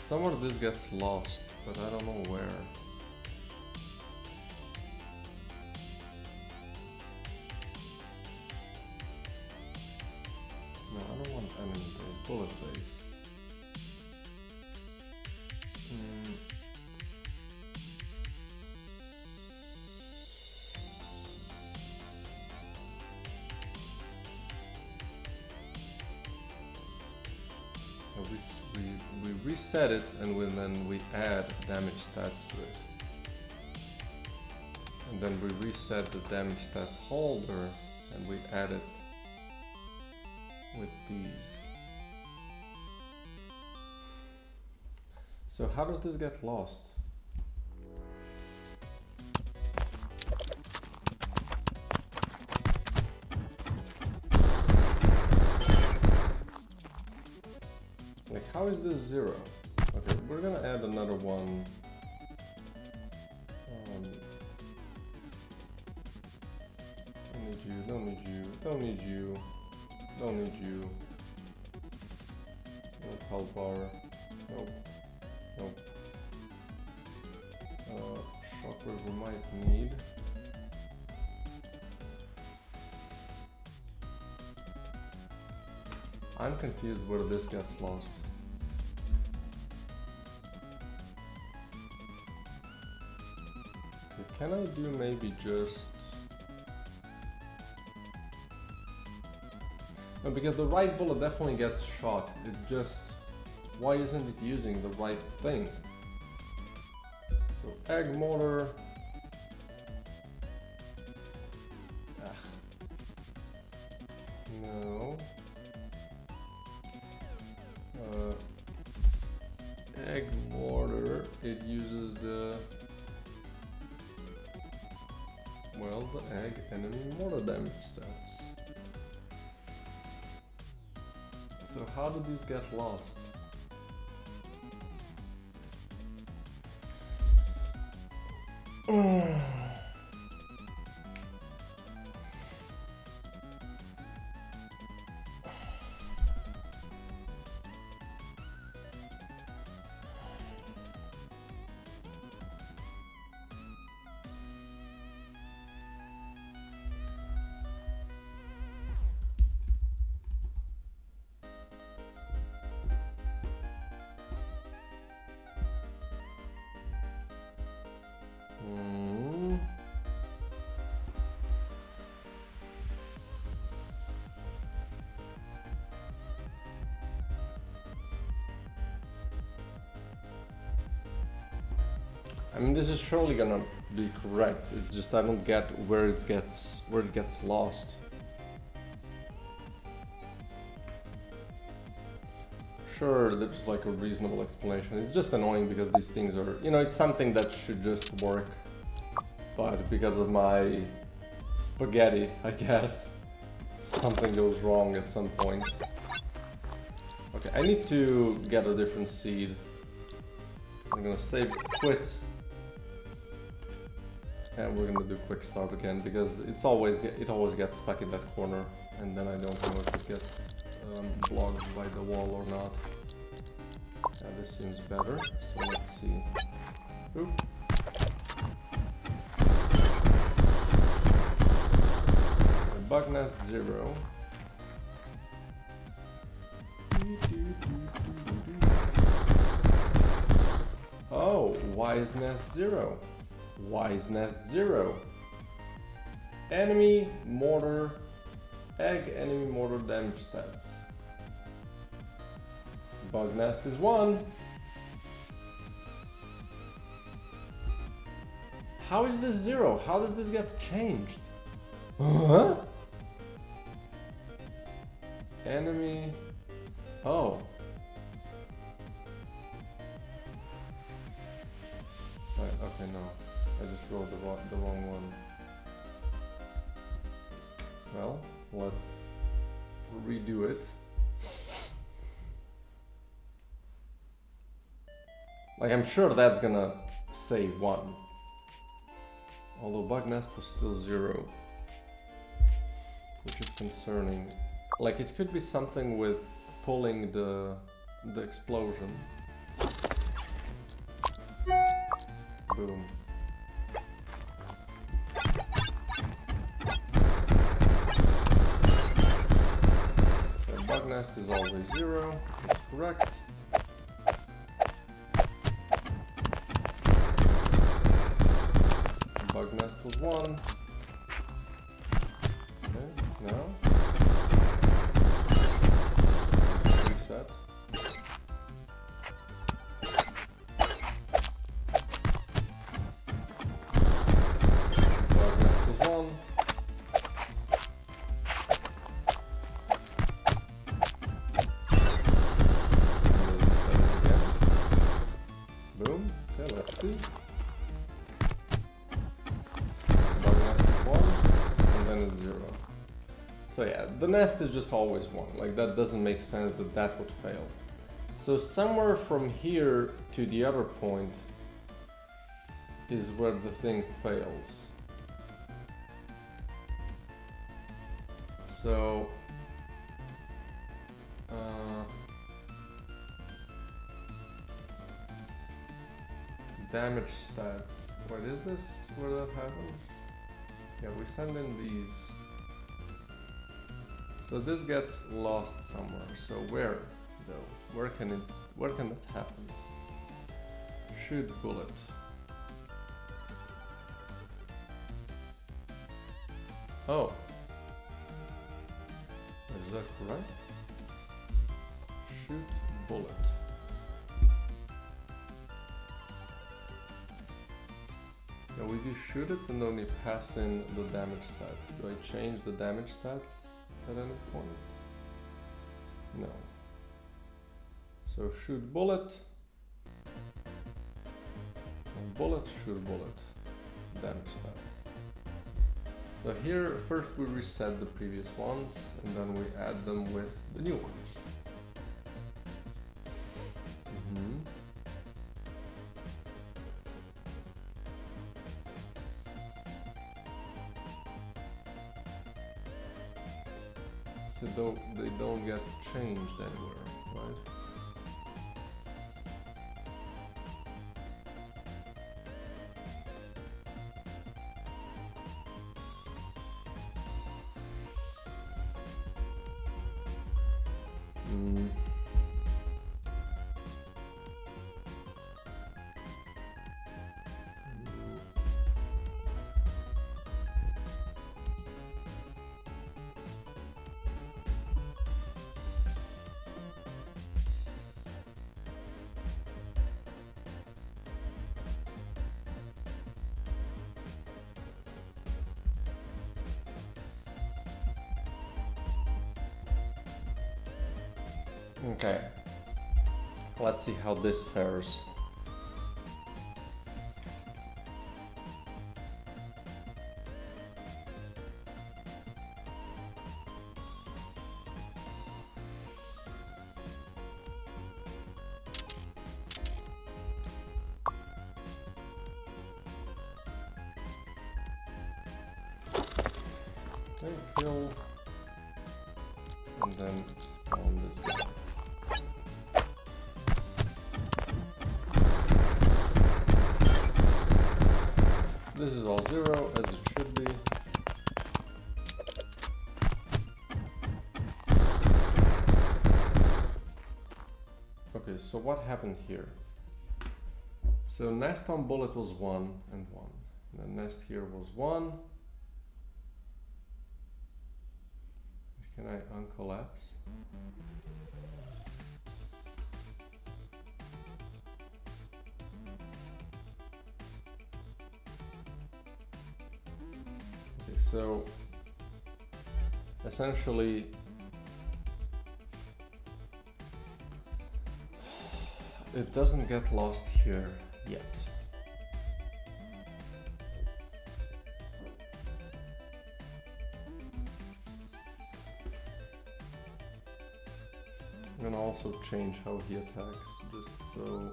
Speaker 1: Somewhere this gets lost, but I don't know where. No, I don't want enemy base, bullet base. We reset it and then we add damage stats to it. And then we reset the damage stats holder and we add it with these. So how does this get lost? Like, how is this 0? Okay, we're gonna add another one. Don't need you, don't need you, don't need you. No health bar. Nope. Nope. Shockwave we might need. I'm confused where this gets lost. Okay, can I do maybe just... No, because the right bullet definitely gets shot. It's just, why isn't it using the right thing? So egg mortar. No. Egg mortar, it uses the, well, the egg enemy mortar damage stats. So how did these get lost? I mean, this is surely gonna be correct. It's just I don't get where it gets lost. Sure, there's like a reasonable explanation. It's just annoying because these things are, you know, it's something that should just work. But because of my spaghetti, I guess, something goes wrong at some point. Okay, I need to get a different seed. I'm gonna save quit. And we're gonna do quick start again because it always gets stuck in that corner, and then I don't know if it gets blocked by the wall or not. Yeah, this seems better. So let's see. Oop. Bug nest 0. Oh, wise nest 0. Wise nest 0. Enemy mortar, egg enemy mortar damage stats. Bug nest is 1. How is this 0? How does this get changed? Huh? Enemy. Oh. Right, okay, no. I just rolled the wrong one. Well, let's redo it. Like, I'm sure that's gonna say 1. Although bug nest was still 0. Which is concerning. Like, it could be something with pulling the explosion. Boom. The bug nest is always 0. That's correct. Bug nest was 1. Okay, now. Reset. Bug nest was 1. Reset it again. Boom. Okay, let's see. So yeah, the nest is just always 1, like that doesn't make sense that that would fail. So somewhere from here to the other point is where the thing fails. So damage stats. What is this? Where that happens? Yeah, we send in these. So this gets lost somewhere. So where though? Where can that happen? Shoot bullet. Oh. Is that correct? Shoot bullet. Yeah, we do shoot it and then we pass in the damage stats. Do I change the damage stats at any point? No. So shoot bullet. And bullet, shoot bullet. Damage stats. So here, first we reset the previous ones, and then we add them with the new ones. So they don't get changed anywhere, right? Okay, let's see how this fares. Okay, kill, and then spawn this guy. This is all 0, as it should be. Okay, so what happened here? So nest on bullet was 1 and 1. The nest here was 1. Can I uncollapse? So essentially it doesn't get lost here yet. I'm gonna also change how he attacks just so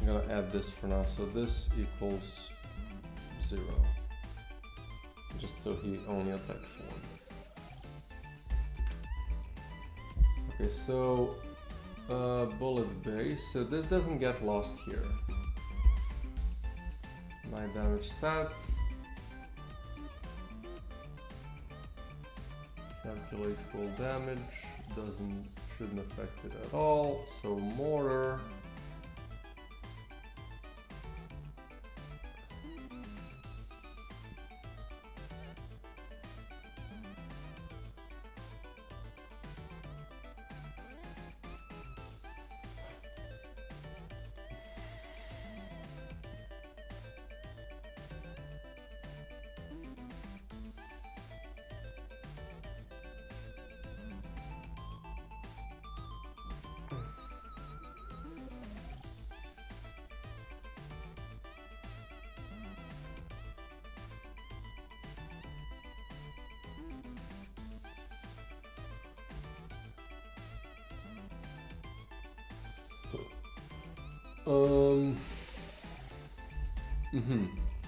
Speaker 1: I'm gonna add this for now, so this equals 0, just so he only attacks once. Okay, so bullet base, so this doesn't get lost here. My damage stats, calculate full damage, shouldn't affect it at all, so mortar.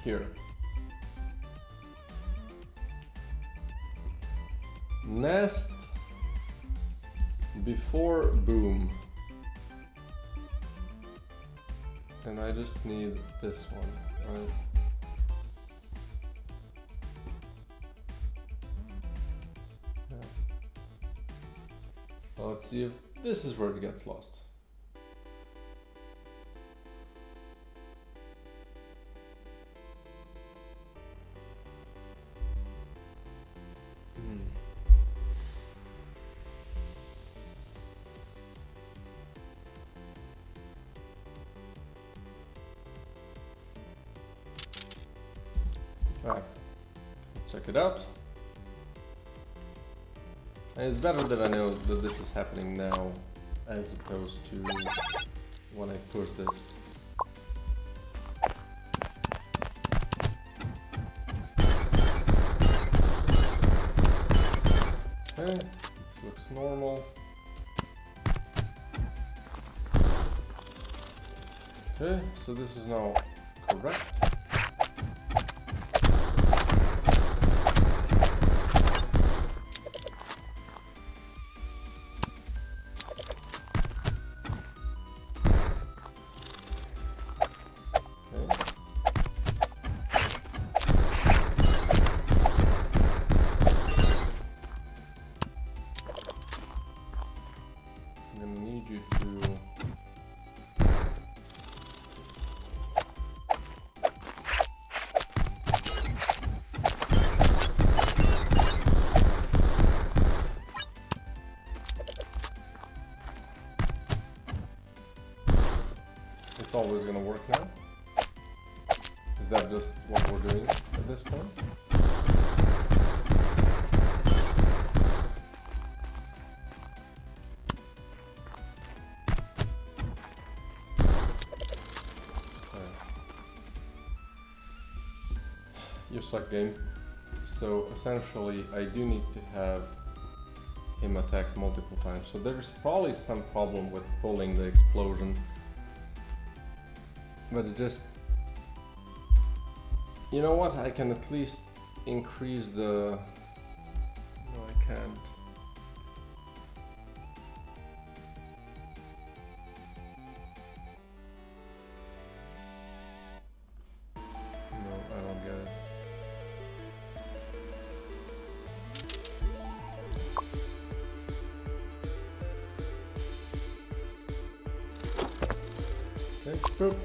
Speaker 1: Here. Nest before boom. And I just need this one, right? Yeah. Well, let's see if this is where it gets lost. Alright, check it out. And it's better that I know that this is happening now as opposed to when I put this. Okay, this looks normal. Okay, so this is now correct. It's always gonna work now? Is that just what we're doing at this point? You suck, game. So essentially I do need to have him attack multiple times. So there's probably some problem with pulling the explosion. But it just, you know what, I can at least increase the, no I can't. No, I don't get it. Okay, boop.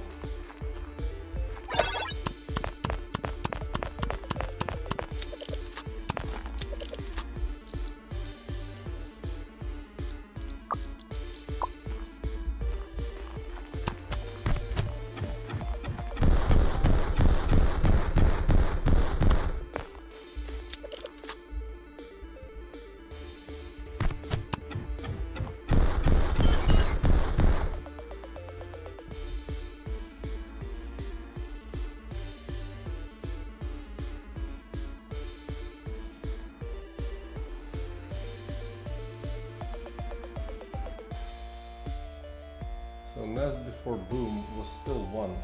Speaker 1: So nest before boom was still 1.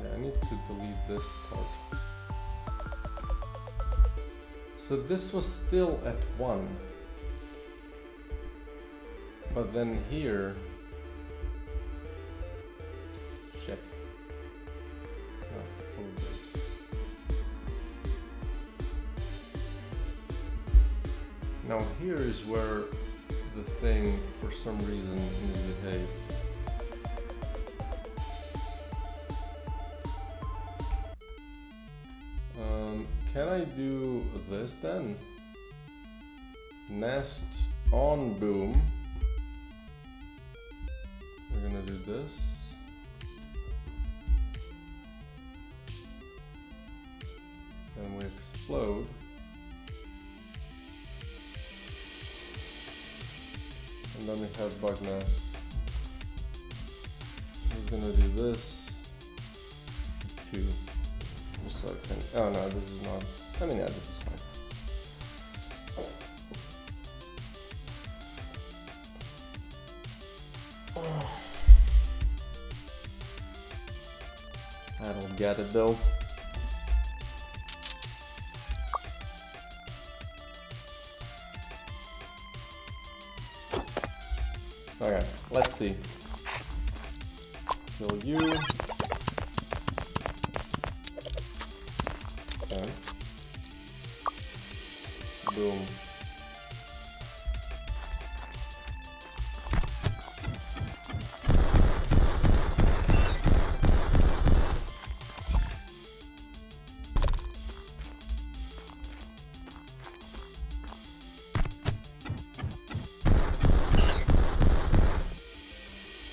Speaker 1: Yeah, I need to delete this part. So this was still at 1. But then here, shit. Oh, hold this. Now here is where the thing, for some reason, misbehaved. Can I do this then? Nest on boom. We're gonna do this. And we explode. And then we have bug nest. He's gonna do this. 2. Just so I can. Oh no, this is not. I mean, yeah, this is fine. get it though. Okay, let's see. Kill you. Okay. Boom.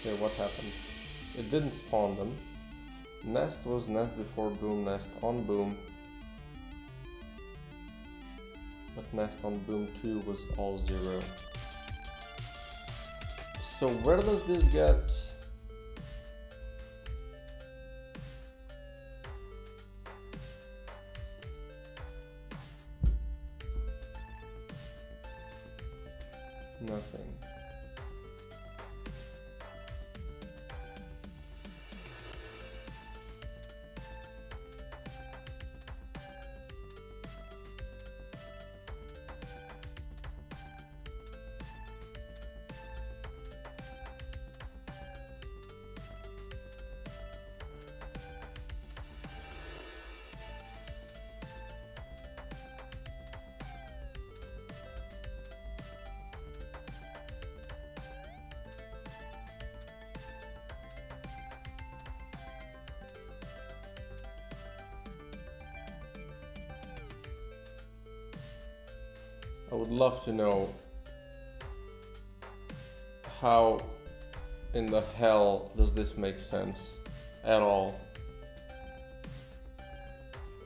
Speaker 1: Okay, what happened? It didn't spawn them. Nest was nest before boom, nest on boom. But nest on boom 2 was all 0. So where does this get? Nothing. I would love to know how in the hell does this make sense at all.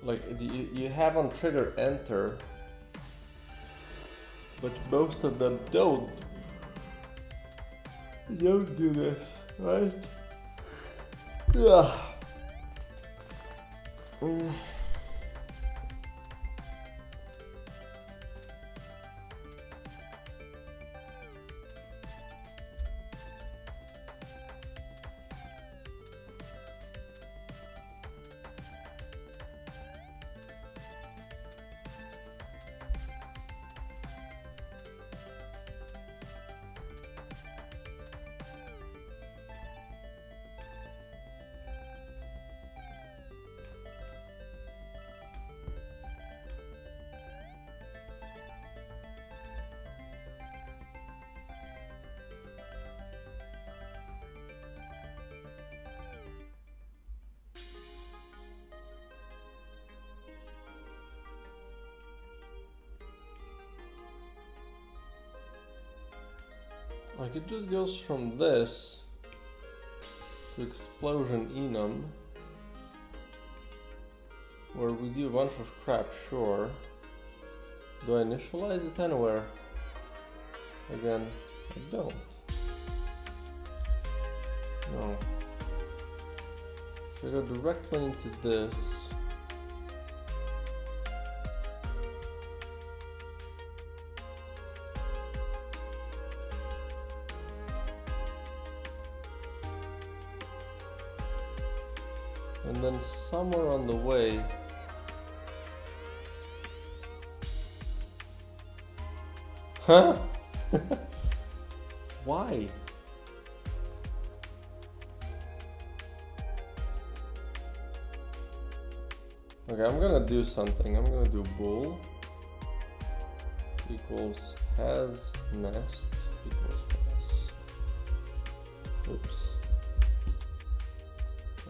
Speaker 1: Like, you have on trigger enter, but most of them don't. You don't do this, right? Yeah. Like, it just goes from this to explosion enum, where we do a bunch of crap, sure. Do I initialize it anywhere? Again, I don't. No. So I go directly into this. And then somewhere on the way, huh? Why? Okay, I'm gonna do something. I'm gonna do bool equals has nest equals has. Oops.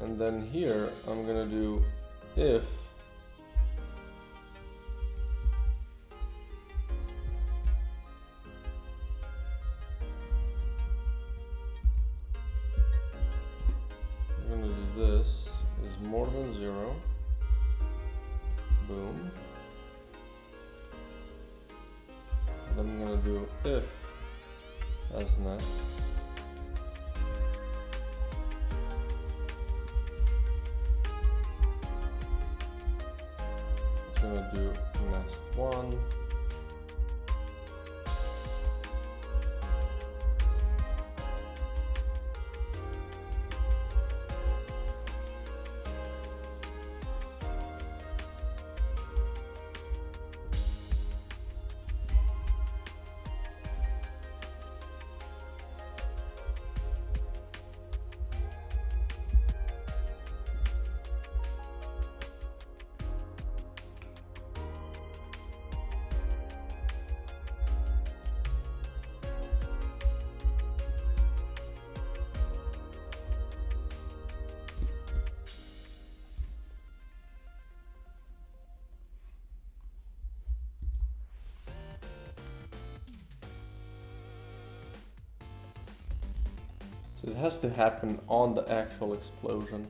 Speaker 1: And then here I'm gonna do if I'm gonna do this is more than 0. Boom. And then I'm gonna do if as nest. Gonna do nest 1. So it has to happen on the actual explosion.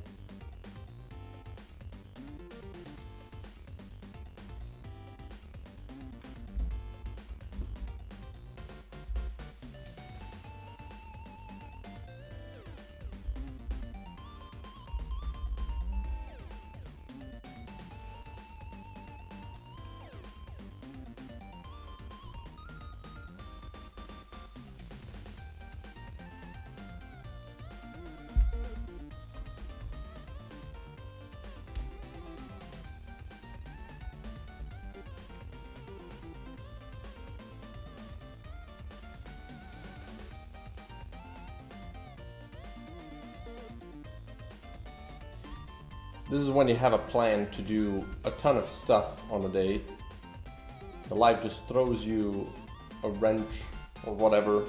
Speaker 1: This is when you have a plan to do a ton of stuff on a day. The life just throws you a wrench or whatever,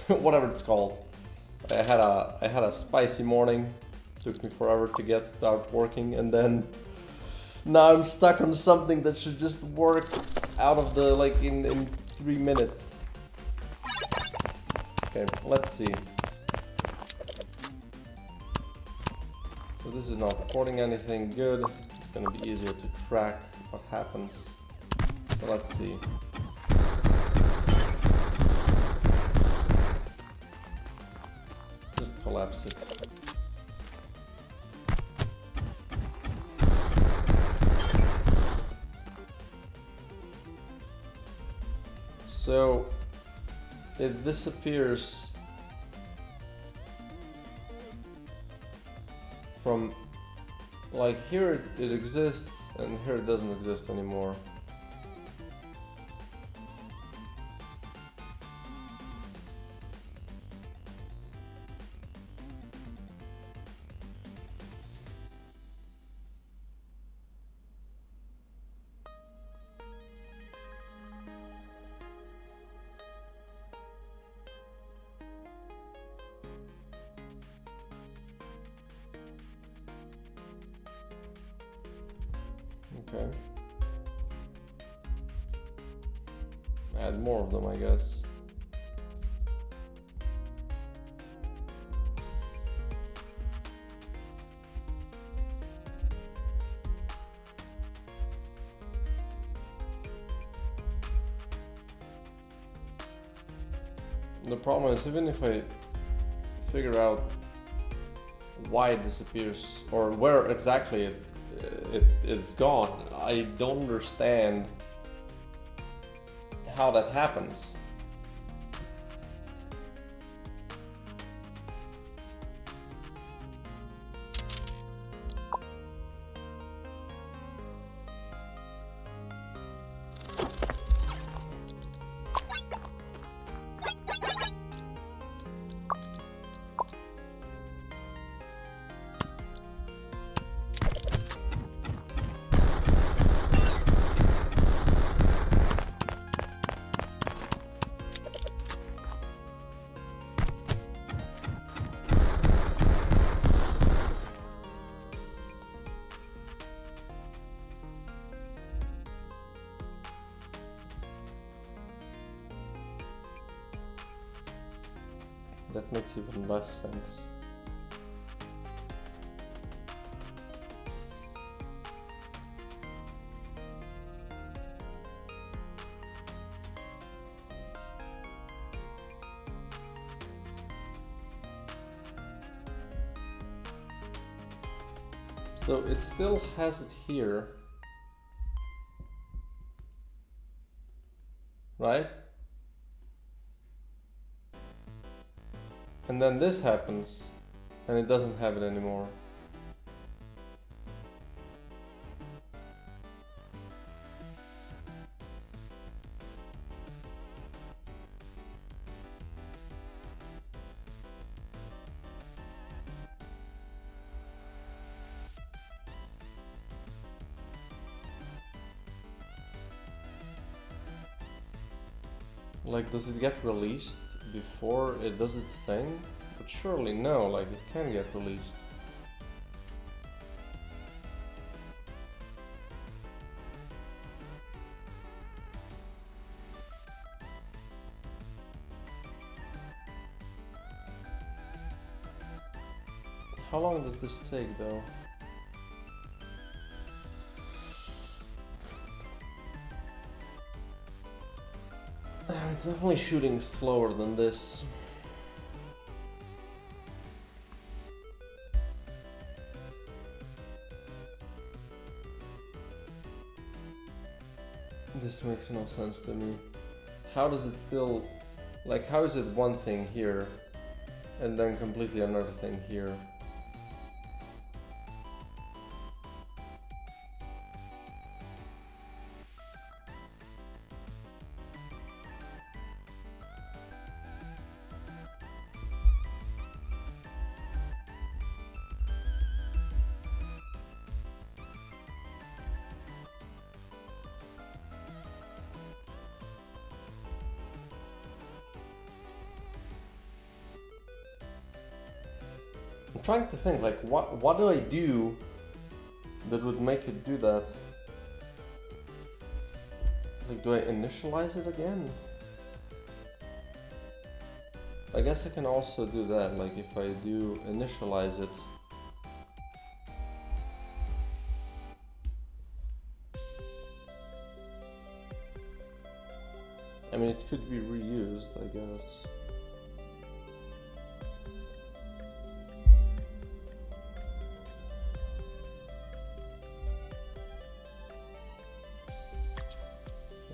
Speaker 1: whatever it's called. I had a spicy morning. Took me forever to start working, and then now I'm stuck on something that should just work out of the in 3 minutes. Okay, let's see. So this is not recording anything good. It's gonna be easier to track what happens. So let's see. Just collapse it. So it disappears from, like, here it exists and here it doesn't exist anymore. Okay. Add more of them, I guess. The problem is, even if I figure out why it disappears or where exactly it's gone, I don't understand how that happens. That makes even less sense. So it still has it here, right? And then this happens, and it doesn't have it anymore. Like, does it get released before it does its thing? But surely no, like, it can get released. How long does this take though? It's definitely shooting slower than this. This makes no sense to me. How does it still... Like, how is it one thing here and then completely another thing here? I'm trying to think, like, what do I do that would make it do that? Like, do I initialize it again? I guess I can also do that, like, if I do initialize it. I mean, it could be reused, I guess.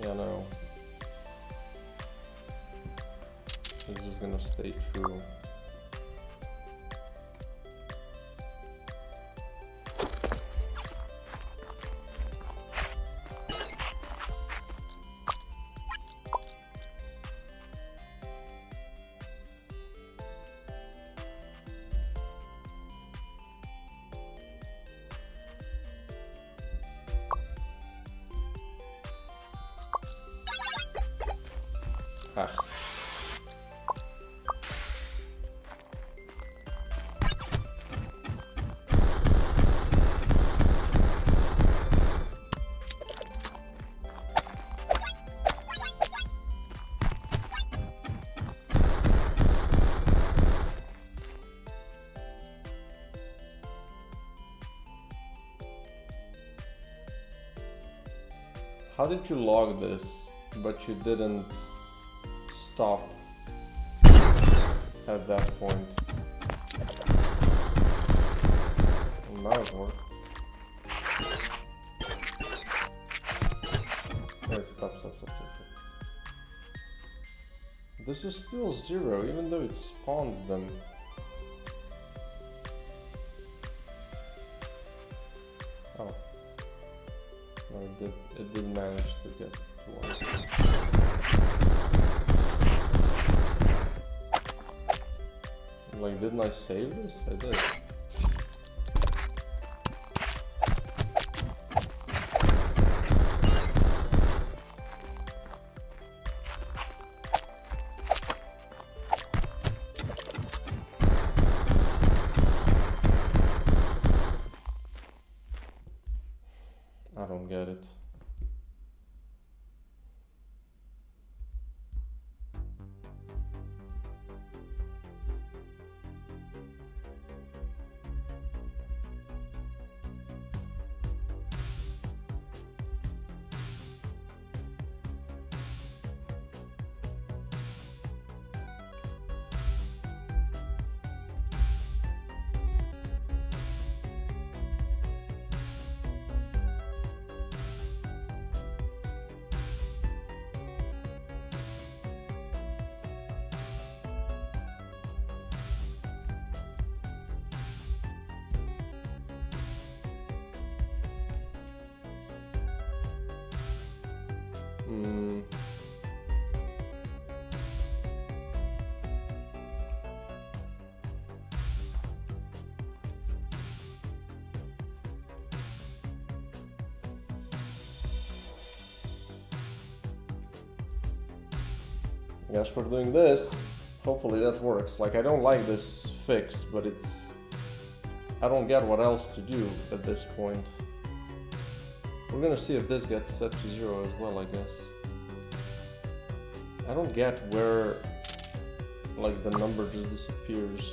Speaker 1: Yeah, no. This is gonna stay true. Ah. How did you log this, but you didn't stop at that point? Well, now it worked. Wait, stop. This is still 0, even though it spawned them. Oh. No, it did manage to get to 1. Like, didn't I save this? I did. I don't get it. I guess we're doing this. Hopefully that works. Like, I don't like this fix, but it's... I don't get what else to do at this point. We're gonna see if this gets set to 0 as well, I guess. I don't get where, like, the number just disappears.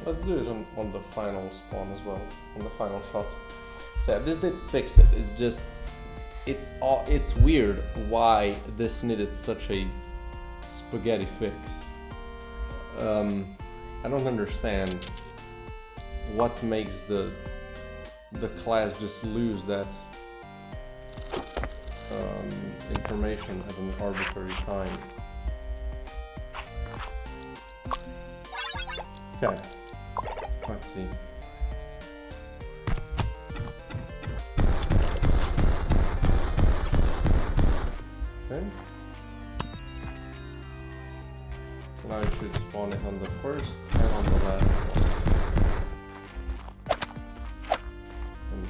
Speaker 1: let's do it on the final spawn as well, on the final shot. So yeah, this did fix it. It's just, it's weird why this needed such a spaghetti fix. I don't understand what makes the class just lose that information at an arbitrary time. Okay, let's see. Okay. So now you should spawn it on the first and on the last one. And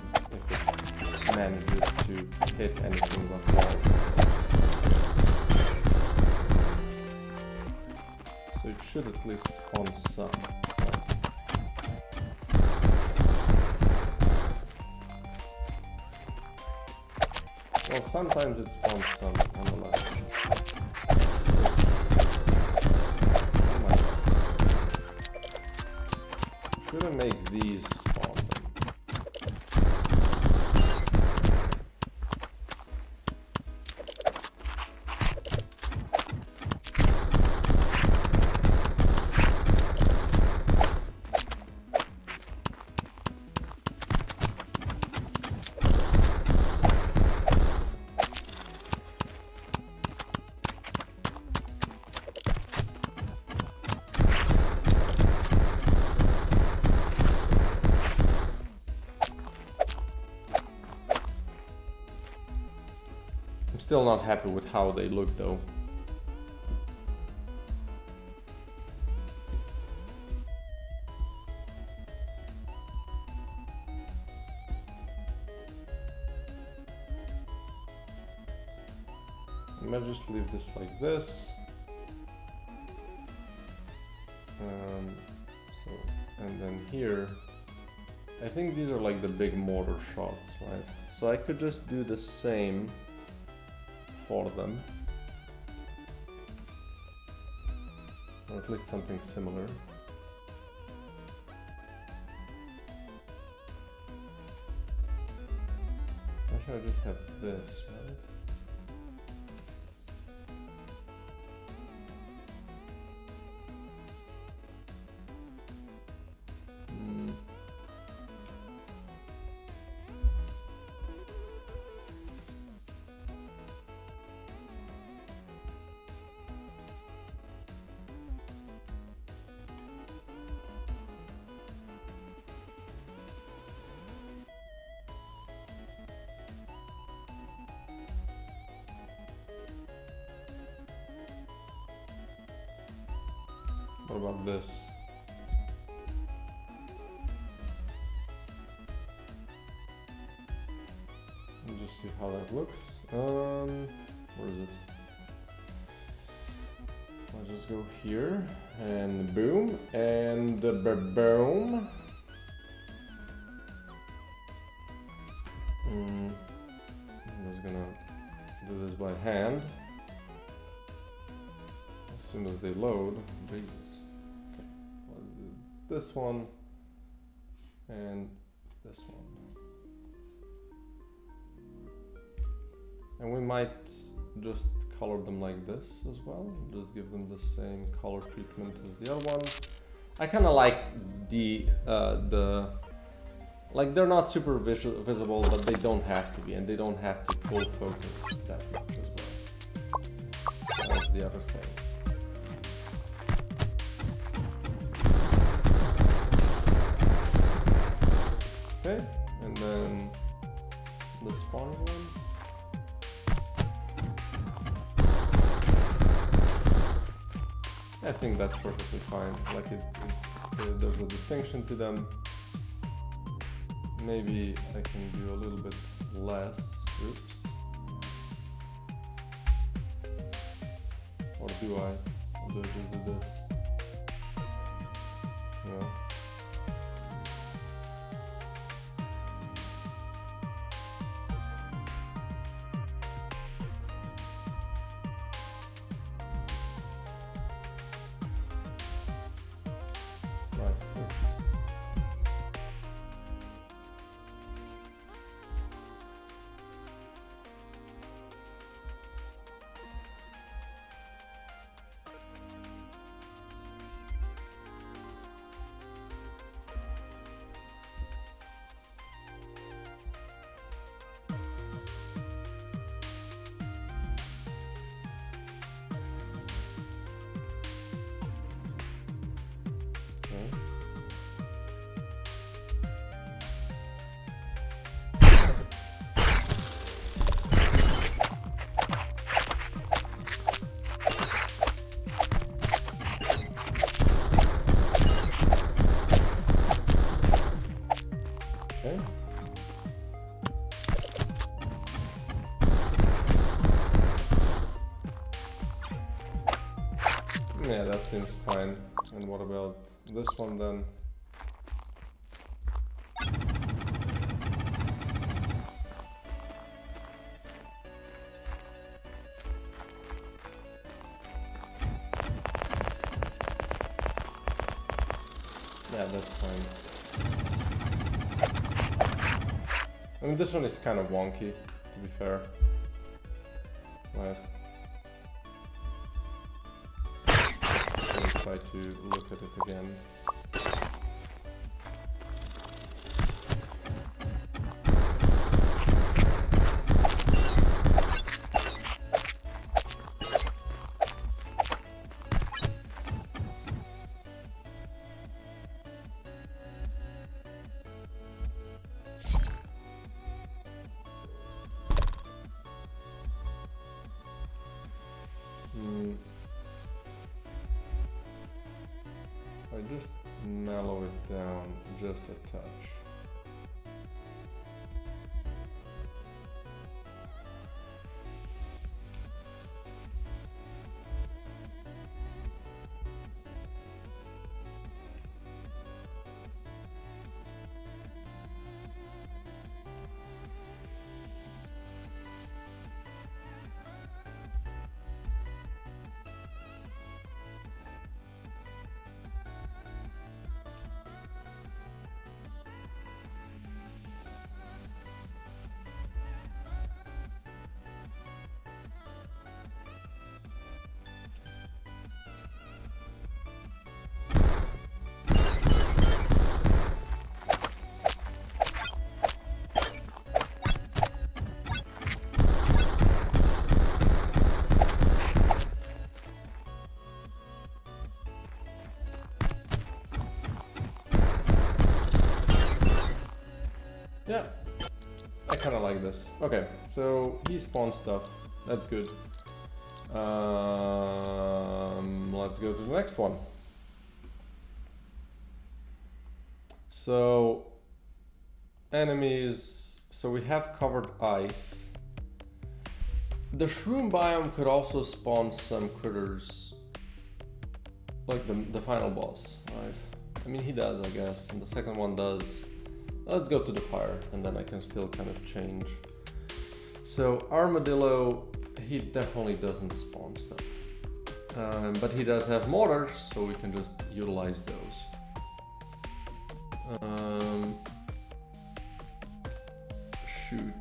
Speaker 1: if it manages to hit anything but wall. So it should at least spawn some. Well, sometimes it spawns some on the left. Oh my god. Shouldn't make these spawn them. Still not happy with how they look though. I might just leave this like this. And then here, I think these are like the big mortar shots, right? So I could just do the same for them, or at least something similar. Why should I just have this, right? What about this? Let's just see how that looks. Where is it? I'll just go here and boom and boom. I'm just gonna do this by hand. As soon as they load, Jesus. Okay, let's do this one and this one. And we might just color them like this as well. Just give them the same color treatment as the other ones. I kind of like like they're not super visible, but they don't have to be, and they don't have to pull focus that much as well. So that's the other thing. Okay, and then the spawn ones. I think that's perfectly fine. Like there's a distinction to them. Maybe I can do a little bit less. Oops. Or do I? Or do I just do this? No. Right, oops. Yeah, that seems fine. And what about this one then? Yeah, that's fine. I mean, this one is kind of wonky, to be fair. Right. Let me try to look at it again. I just mellow it down just a touch. Yeah, I kind of like this. Okay, so he spawns stuff. That's good. Let's go to the next one. So, enemies. So we have covered ice. The shroom biome could also spawn some critters, like the final boss, right? I mean, he does, I guess, and the second one does. Let's go to the fire, and then I can still kind of change. So Armadillo, he definitely doesn't spawn stuff. But he does have mortars, so we can just utilize those. Shoot.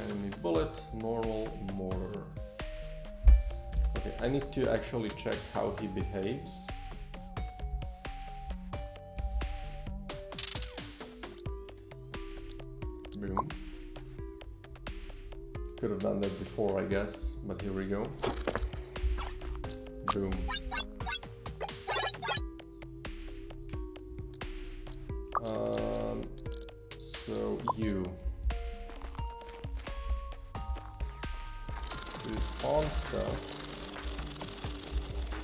Speaker 1: Enemy bullet, normal, mortar. Okay, I need to actually check how he behaves. Boom. Could have done that before, I guess, but here we go. Boom. So you. So you spawn stuff.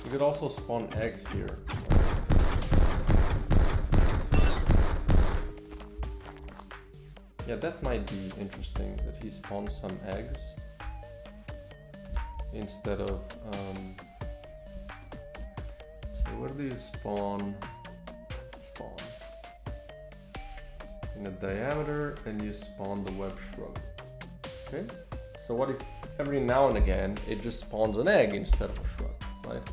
Speaker 1: You could also spawn eggs here. Yeah, that might be interesting, that he spawns some eggs instead of so where do you spawn in a diameter, and you spawn the web shrub. Okay, so what if every now and again it just spawns an egg instead of a shrub, right?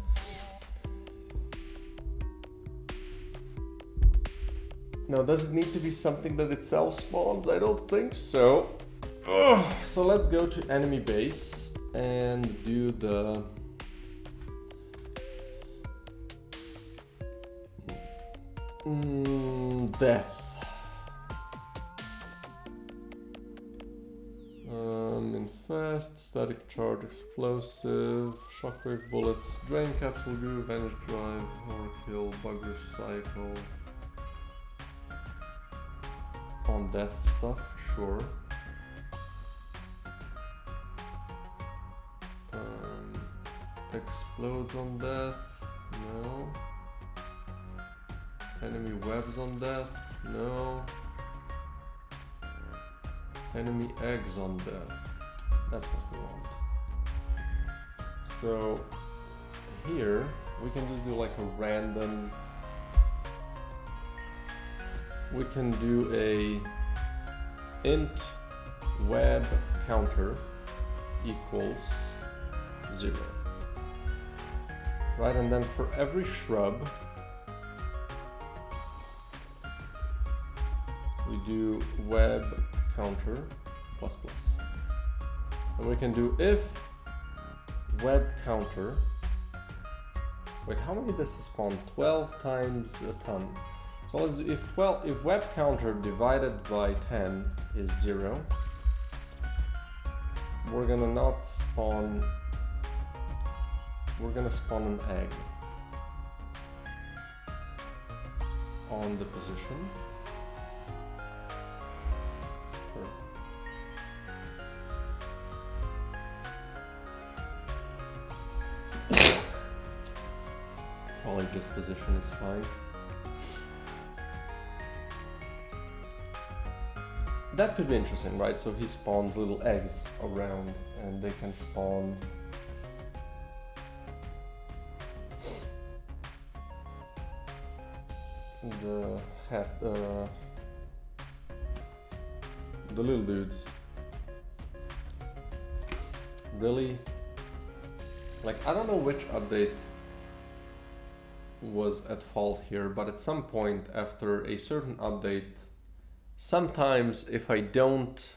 Speaker 1: Now, does it need to be something that itself spawns? I don't think so. Ugh. So let's go to enemy base and do the death. Infest, static charge, explosive, shockwave bullets, drain capsule goo, vanish drive, overkill, bug recycle. On death stuff, sure. Explodes on death, no. Enemy webs on death, no. Enemy eggs on death, that's what we want. So here we can just do like a random, we can do a int web counter equals 0, right? And then for every shrub we do web counter plus plus, and we can do if web counter, wait, how many does this spawn? 12 times a ton. So let's do if web counter divided by 10 is 0, we're gonna not spawn, we're gonna spawn an egg on the position. Sure. Probably just position is fine. That could be interesting, right? So he spawns little eggs around and they can spawn the little dudes. Really? Like, I don't know which update was at fault here, but at some point after a certain update, sometimes if I don't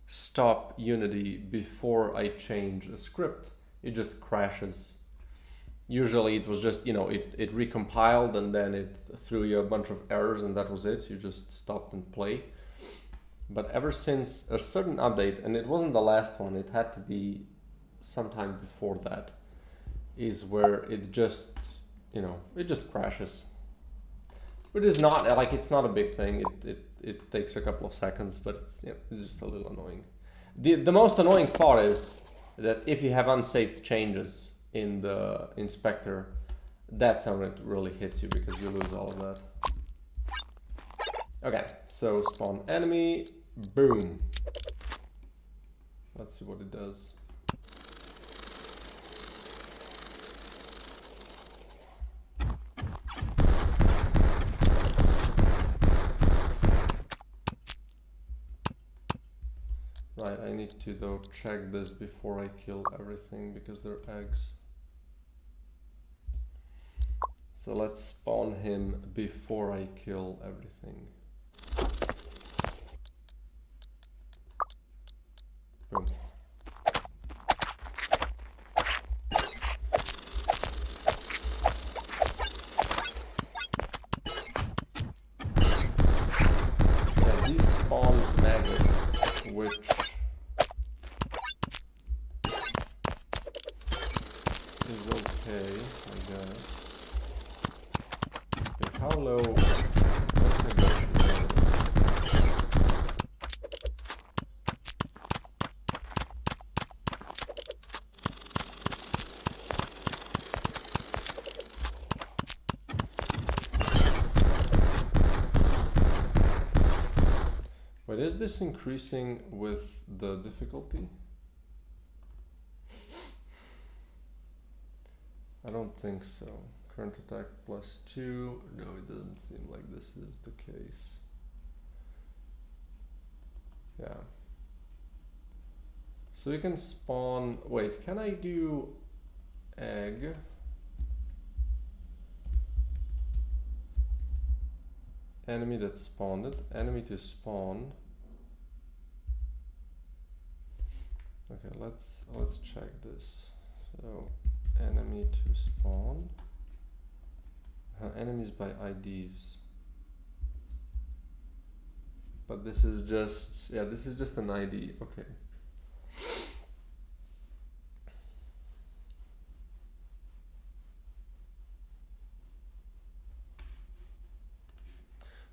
Speaker 1: stop Unity before I change a script, it just crashes. Usually it was just, you know, it recompiled and then it threw you a bunch of errors and that was it. You just stopped and play. But ever since a certain update, and it wasn't the last one, it had to be sometime before that, is where it just, you know, it just crashes. It is not, like, it's not a big thing. It takes a couple of seconds, but it's, you know, it's just a little annoying. The most annoying part is that if you have unsaved changes in the inspector, that's when it really hits you because you lose all of that. Okay, so spawn enemy, boom. Let's see what it does. Right, I need to though check this before I kill everything because they're eggs. So let's spawn him before I kill everything. Boom. Yeah, these spawn maggots, which is okay, I guess. Okay, how low? Wait, is this increasing with the difficulty? I don't think so. Current attack +2. No, it doesn't seem like this is the case. Yeah. So you can spawn. Wait, can I do egg? Enemy that spawned it. Enemy to spawn. Okay, let's check this. So enemy to spawn. Enemies by IDs. But this is just, yeah, this is just an ID. Okay.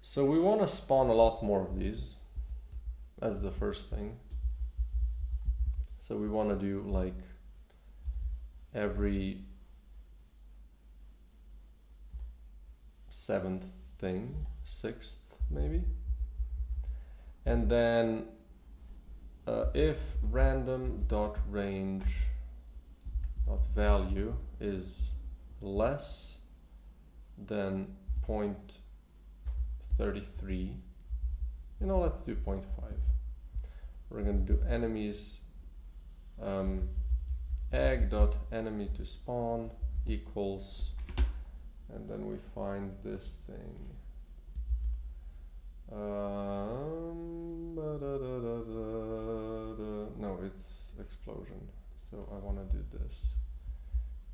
Speaker 1: So we want to spawn a lot more of these. That's the first thing. So we want to do like every 7th thing, 6th maybe. And then if random.range.value is less than 0.33. You know, let's do 0.5. We're going to do enemies egg dot enemy to spawn equals, and then we find this thing. No, it's explosion. So I want to do this.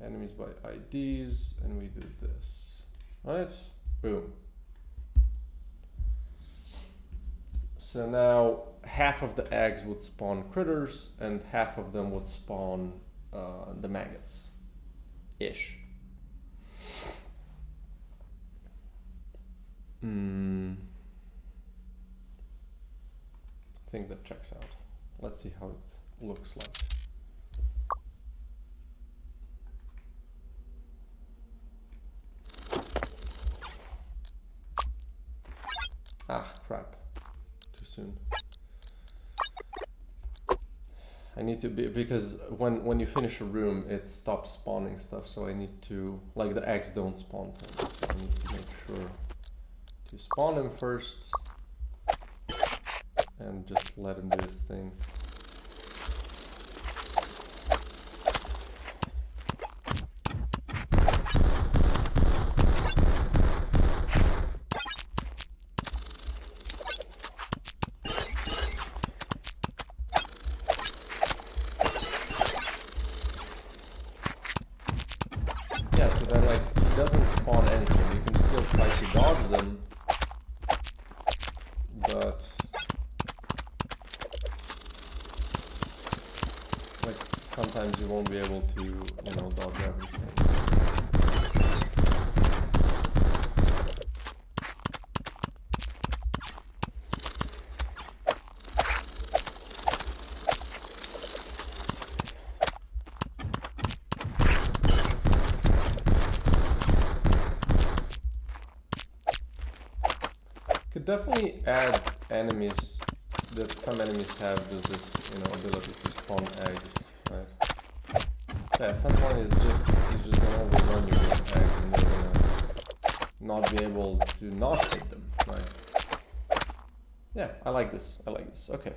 Speaker 1: Enemies by IDs, and we do this. Right? Boom. So now half of the eggs would spawn critters, and half of them would spawn the maggots. Ish. I think that checks out. Let's see how it looks like. Ah, crap. Too soon. I need to be, because when you finish a room, it stops spawning stuff, so I need to, like, the eggs don't spawn things. So I need to make sure to spawn them first and just let him do its thing. Yeah, so then, like, he doesn't spawn anything. You can still try to dodge them, but like sometimes you won't be able to, you know, dodge everything. Could definitely add enemies that some enemies have just this, you know, ability to spawn eggs, right? Yeah, at some point he's just gonna overrun you with eggs and you're gonna not be able to not hit them, right? Yeah, I like this. I like this. Okay.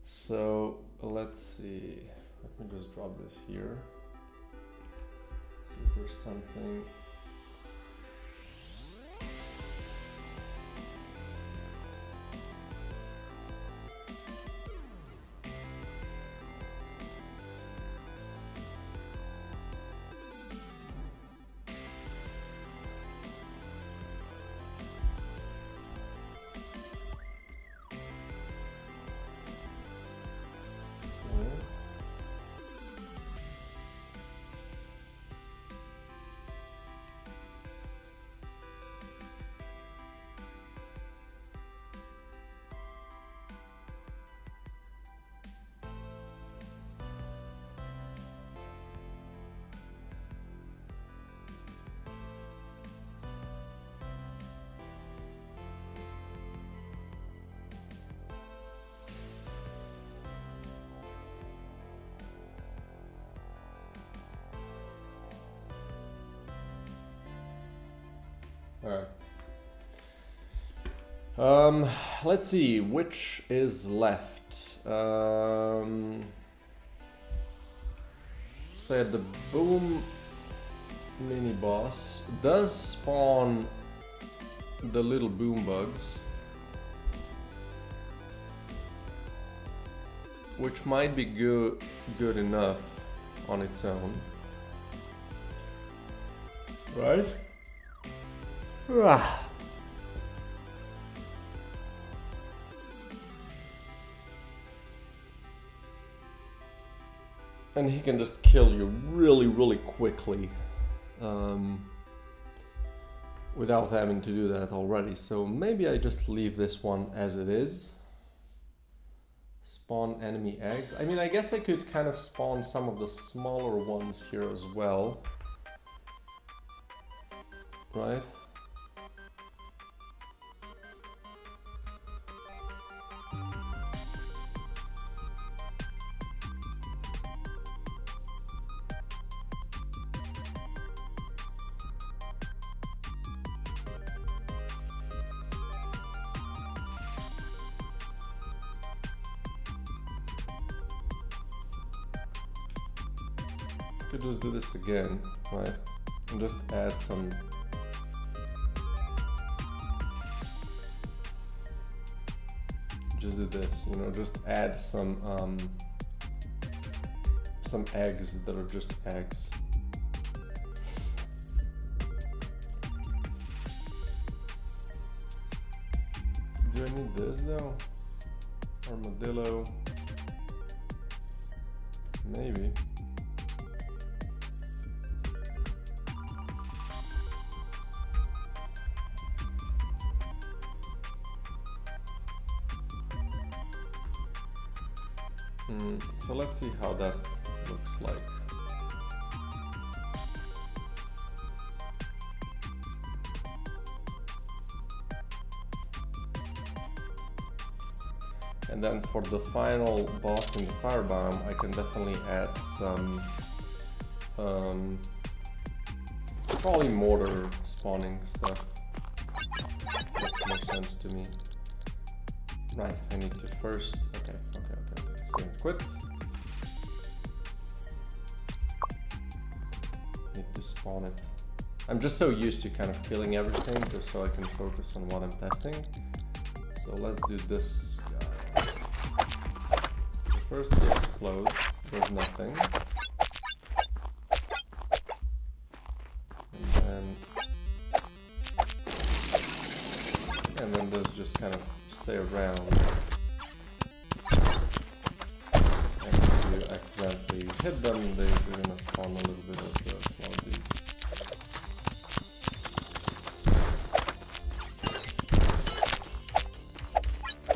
Speaker 1: So let's see. Let me just drop this here. See if there's something. All right. Let's see which is left. So the boom mini boss does spawn the little boom bugs, which might be good enough on its own, right? And he can just kill you really quickly without having to do that already. So maybe I just leave this one as it is. Spawn enemy eggs. I mean, I guess I could kind of spawn some of the smaller ones here as well, right? Could just do this again, right? And just add some. Just do this, you know, just add some eggs that are just eggs. Do I need this though? Armadillo? Maybe. So let's see how that looks like. And then for the final boss in the fire biome, I can definitely add some probably mortar spawning stuff. Makes more sense to me. Right, I need to first. Okay. Save quit. Need to spawn it. I'm just so used to kind of killing everything just so I can focus on what I'm testing. So let's do this guy. So first he explodes, there's nothing. And then those just kind of stay around. Accidentally hit them, they're gonna spawn a little bit of the small dudes.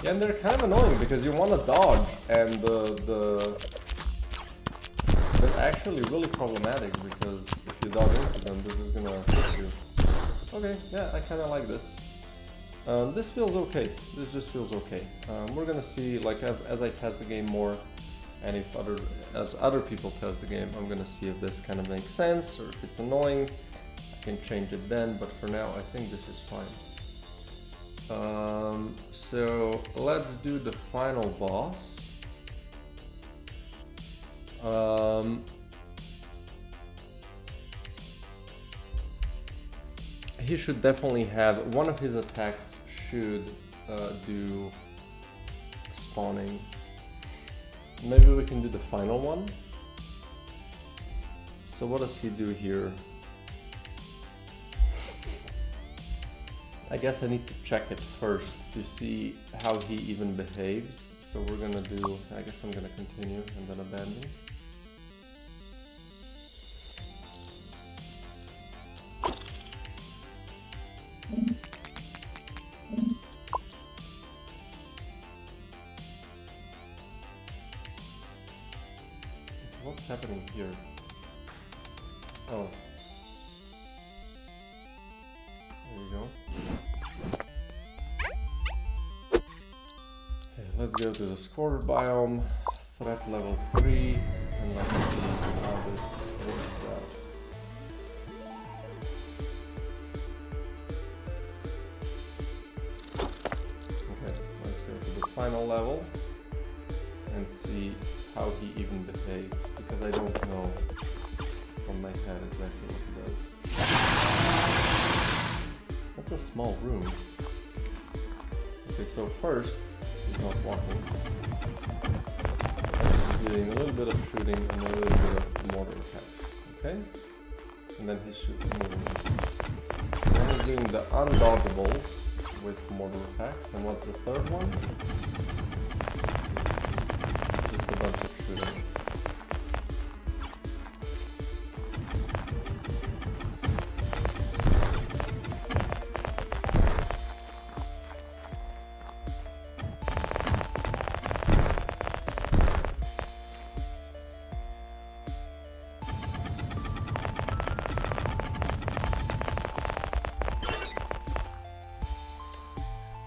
Speaker 1: Yeah, and they're kind of annoying because you want to dodge, and they're actually really problematic because if you dodge into them, they're just gonna hit you. Okay, yeah, I kind of like this. This feels okay. This just feels okay. We're gonna see, like, as I test the game more. And if as other people test the game, I'm gonna see if this kind of makes sense or if it's annoying. I can change it then, but for now I think this is fine. So let's do the final boss. He should definitely have, one of his attacks should do spawning. Maybe we can do the final one. So what does he do here? I guess I need to check it first to see how he even behaves. So we're gonna do, I guess I'm gonna continue and then abandon. What's happening here? Oh. There you go. Okay, let's go to the score biome, threat level 3, and let's see how this works out. Okay, let's go to the final level and see how he even behaves, because I don't know from my head exactly what he does. That's a small room. Okay, so first, he's not walking. He's doing a little bit of shooting and a little bit of mortar attacks, okay? And then he's shooting moving attacks. Then he's doing the undodgeables with mortar attacks, and what's the third one? Just a bunch of shooting.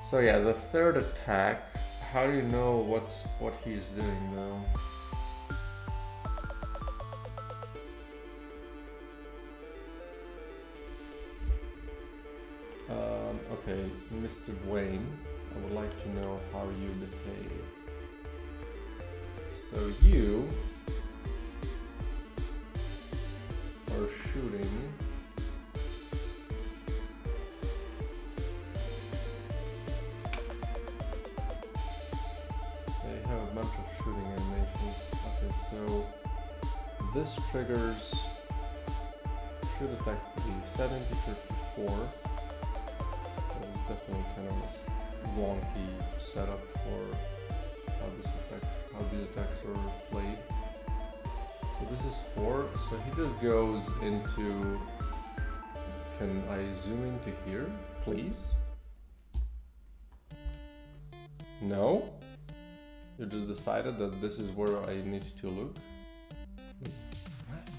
Speaker 1: So yeah, the third attack, how do you know what he's doing though? Okay, Mr. Wayne, I would like to know how you behave. So you or shooting. They have a bunch of shooting animations. Okay, so this triggers shoot attack to be 70, 54. That is definitely kind of a wonky setup for how these attacks are played. So this is 4, so he just goes into, can I zoom into here, please? No? You just decided that this is where I need to look? What?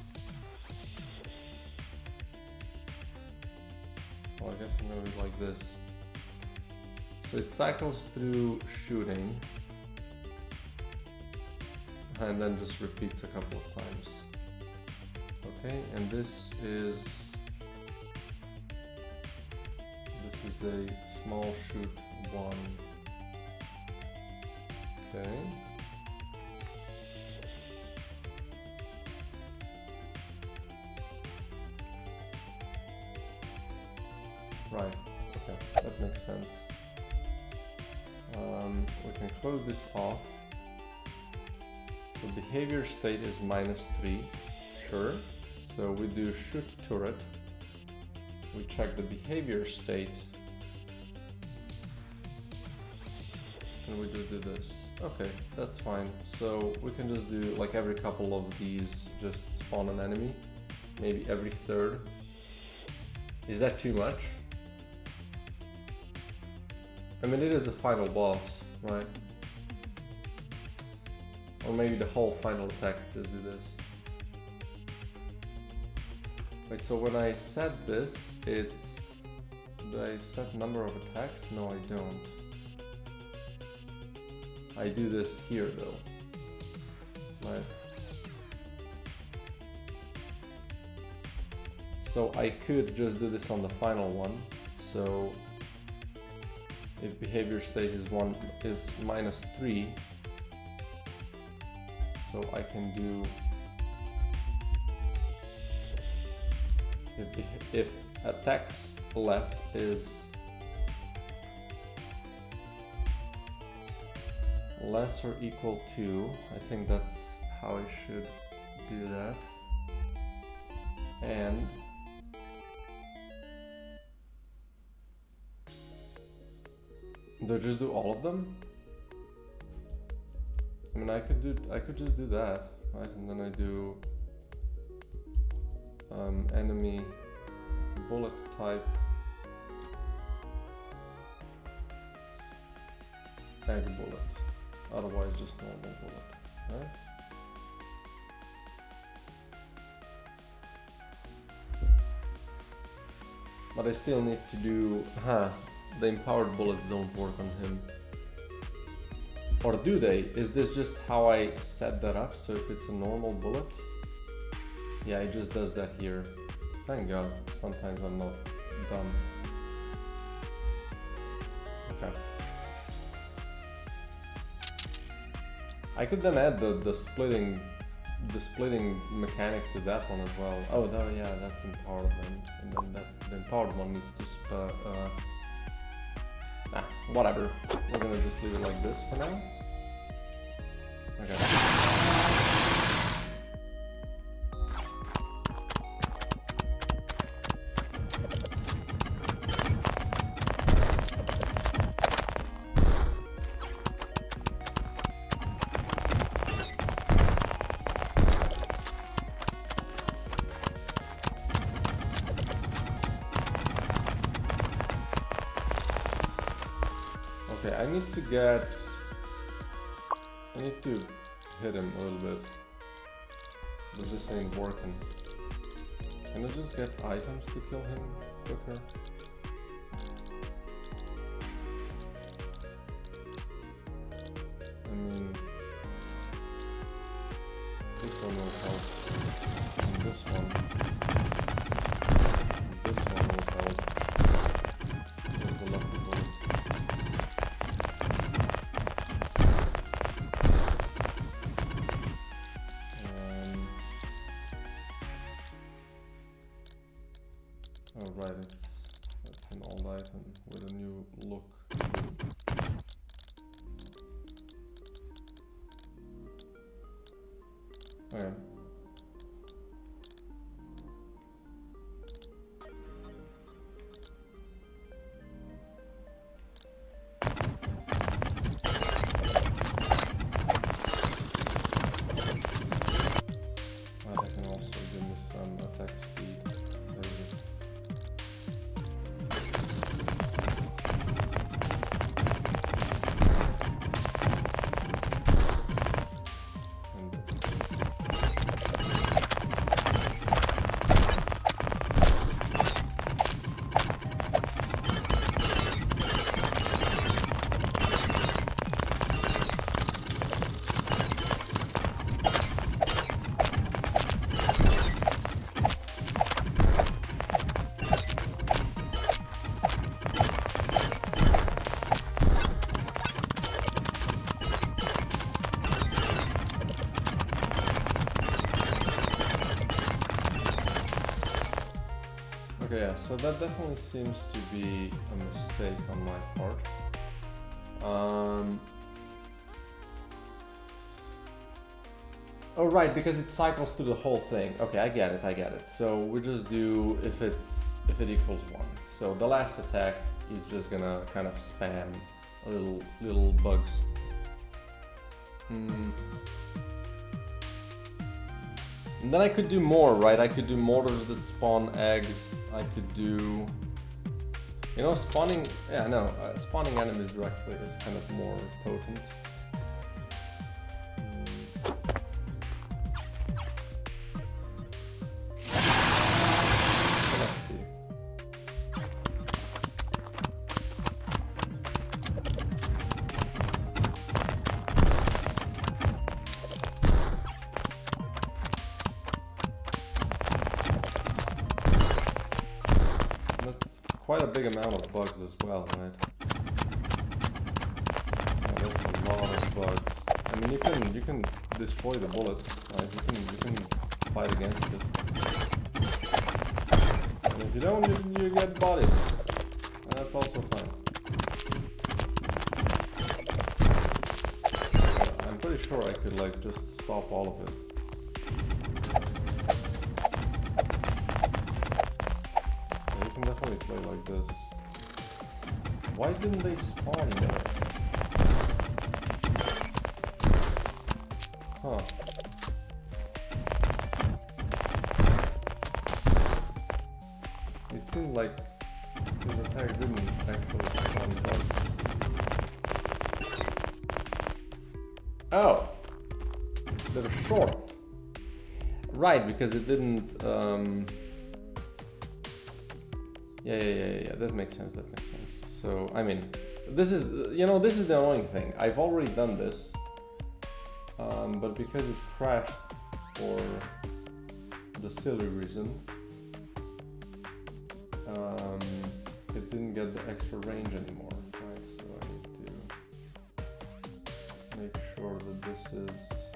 Speaker 1: Well, I guess I'm gonna be like this. So it cycles through shooting, and then just repeats a couple of times. Okay, and this is a small shoot 1. Okay. Right, okay, that makes sense. We can close this off. The behavior state is -3, sure. So we do shoot turret. We check the behavior state. And we just do this. Okay, that's fine. So we can just do like every couple of these, just spawn an enemy. Maybe every third. Is that too much? I mean, it is a final boss, right? Or maybe the whole final attack, just do this. Wait, so when I set this, do I set number of attacks? No, I don't. I do this here though, right? So I could just do this on the final one. So if behavior state is -3, so I can do if attacks left is less or equal to, I think that's how I should do that. And do I just do all of them? I mean, I could just do that, right? And then I do enemy bullet type egg bullet, otherwise just normal bullet, right? But I still need to do, the empowered bullets don't work on him. Or do they? Is this just how I set that up? So if it's a normal bullet, yeah, it just does that here. Thank God, sometimes I'm not dumb. Okay. I could then add the splitting mechanic to that one as well. Oh, yeah, that's empowered then. And then the empowered one needs to whatever. We're gonna just leave it like this for now. Okay. Okay, I need to hit him a little bit, but this ain't working. Can I just get items to kill him quicker? I mean, this one will help, and this one will help. There's the lucky bullet. Yeah, so that definitely seems to be a mistake on my part. Oh right, because it cycles through the whole thing. Okay, I get it. So we just do if it equals 1. So the last attack is just gonna kind of spam little bugs. And then I could do more, right? I could do mortars that spawn eggs. I could do, you know, spawning. Yeah, no, spawning enemies directly is kind of more potent. Quite a big amount of bugs as well, right? Yeah, that's a lot of bugs. I mean, you can destroy the bullets, right? You can fight against it. And if you don't, you get bodied. And that's also fine. I'm pretty sure I could like just stop all of it. Definitely play like this. Why didn't they spawn there? Huh. It seemed like his attack didn't actually spawn bugs. Oh! They're short. Right, because it didn't Yeah, that makes sense, So, I mean, this is, this is the annoying thing. I've already done this, but because it crashed for the silly reason, it didn't get the extra range anymore, right? So I need to make sure that this is...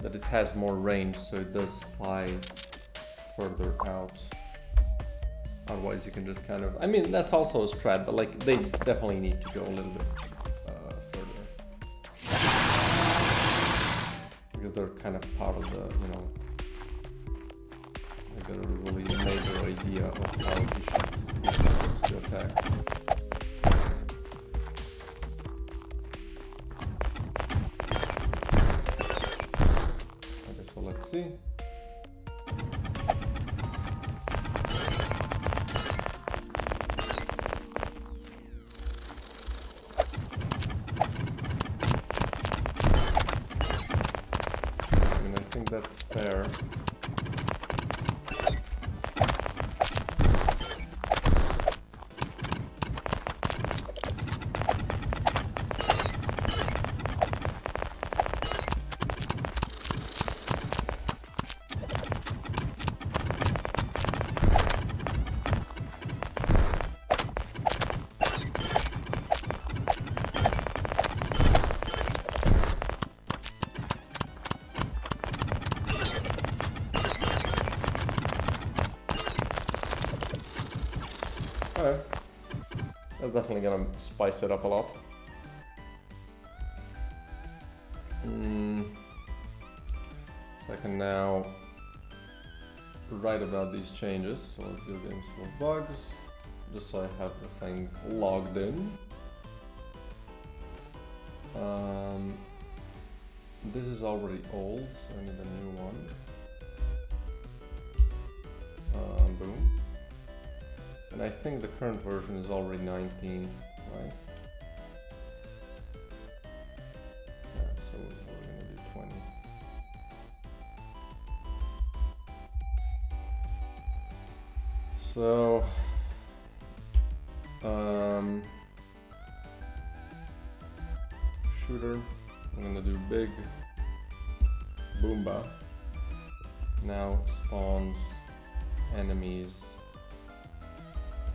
Speaker 1: that it has more range, so it does fly further out. Otherwise you can just kind of, I mean, that's also a strat, but like they definitely need to go a little bit further, because they're kind of part of the, like they're a really major idea of how you should be supposed to attack. Let's see. I mean, I think that's fair. Okay. That's definitely gonna spice it up a lot. So I can now write about these changes. So let's go games full of bugs, just so I have the thing logged in. This is already old, so I need a new one. Boom. And I think the current version is already 19, right? Yeah, so we're gonna do 20. So, shooter, I'm gonna do big Boomba. Now spawns enemies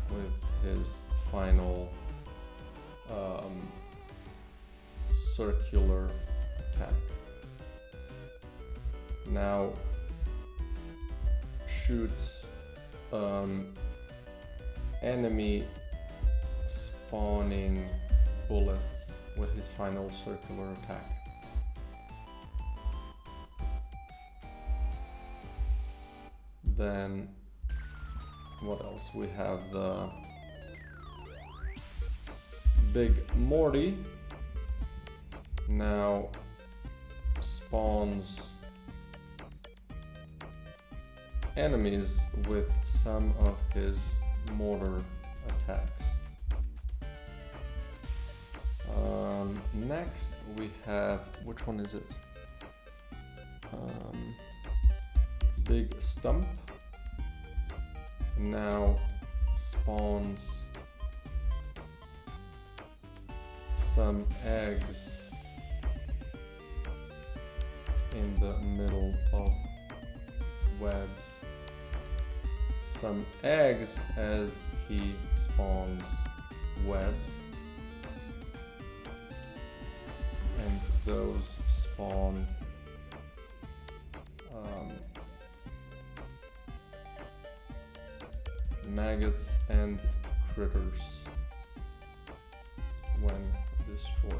Speaker 1: with his final circular attack. now shoots enemy spawning bullets with his final circular attack. Then what else? We have the Big Morty now spawns enemies with some of his mortar attacks. Next we have, which one is it? Big Stump now spawns some eggs in the middle of webs. Some eggs as he spawns webs, and those spawn maggots and critters when destroyed.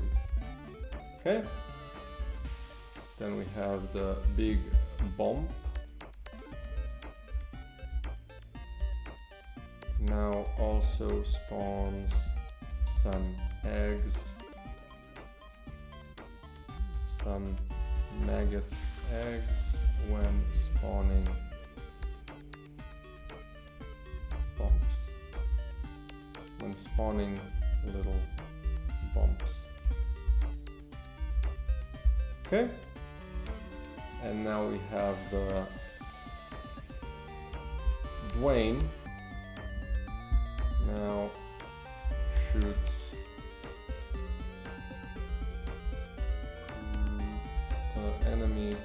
Speaker 1: Okay. Then we have the Big Bomb. Now also spawns some eggs, some maggot eggs when spawning bumps. When spawning little bumps. Okay. And now we have the Dwayne. Now shoots enemy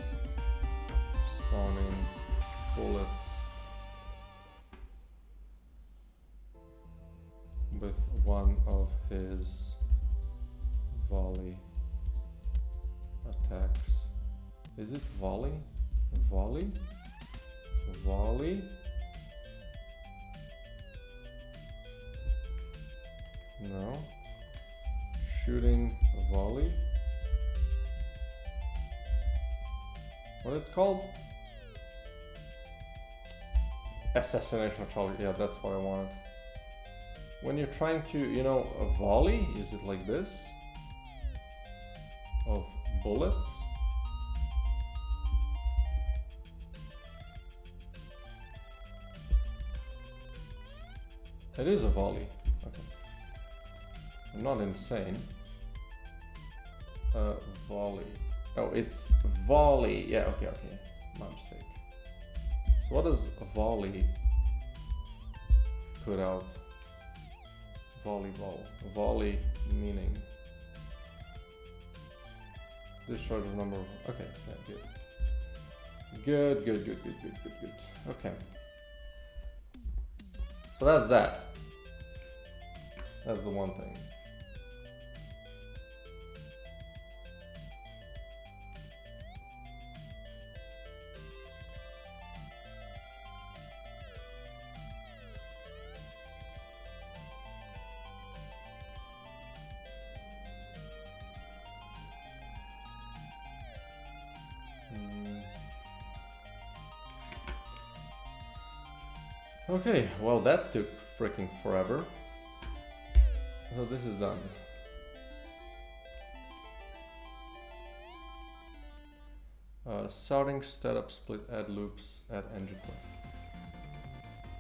Speaker 1: spawning bullets with one of his volley attacks. Is it volley? Volley? Volley? No. Shooting volley? What it's called? Assassination of Charlie. Yeah, that's what I wanted. When you're trying to, you know, a volley, is it like this? Of bullets? It is a volley. Okay. I'm not insane. Volley. Oh, it's volley. Yeah, okay. My mistake. So what does volley put out? Volleyball. Volley meaning discharge of number of... Okay, yeah, good. Good. Okay. So that's that. That's the one thing. Okay, well that took freaking forever. So this is done. Starting, setup, split, add loops, add engine quest.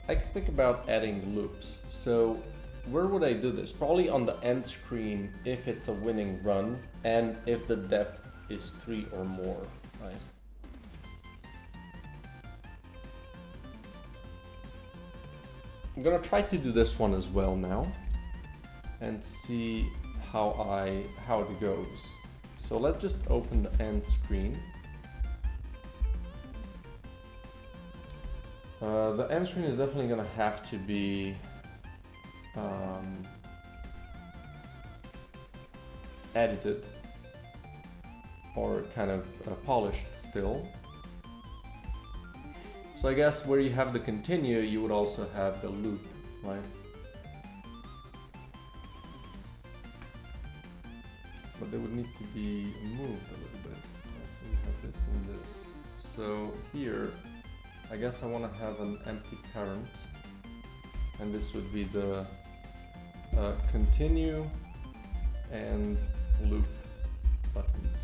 Speaker 1: I can think about adding loops. So where would I do this? Probably on the end screen if it's a winning run and if the depth is 3 or more, right? I'm gonna try to do this one as well now and see how it goes. So let's just open the end screen. The end screen is definitely gonna have to be edited or kind of polished still. So I guess where you have the continue, you would also have the loop, right? But they would need to be moved a little bit. So we have this and this. So here, I guess I want to have an empty current, and this would be the continue and loop buttons.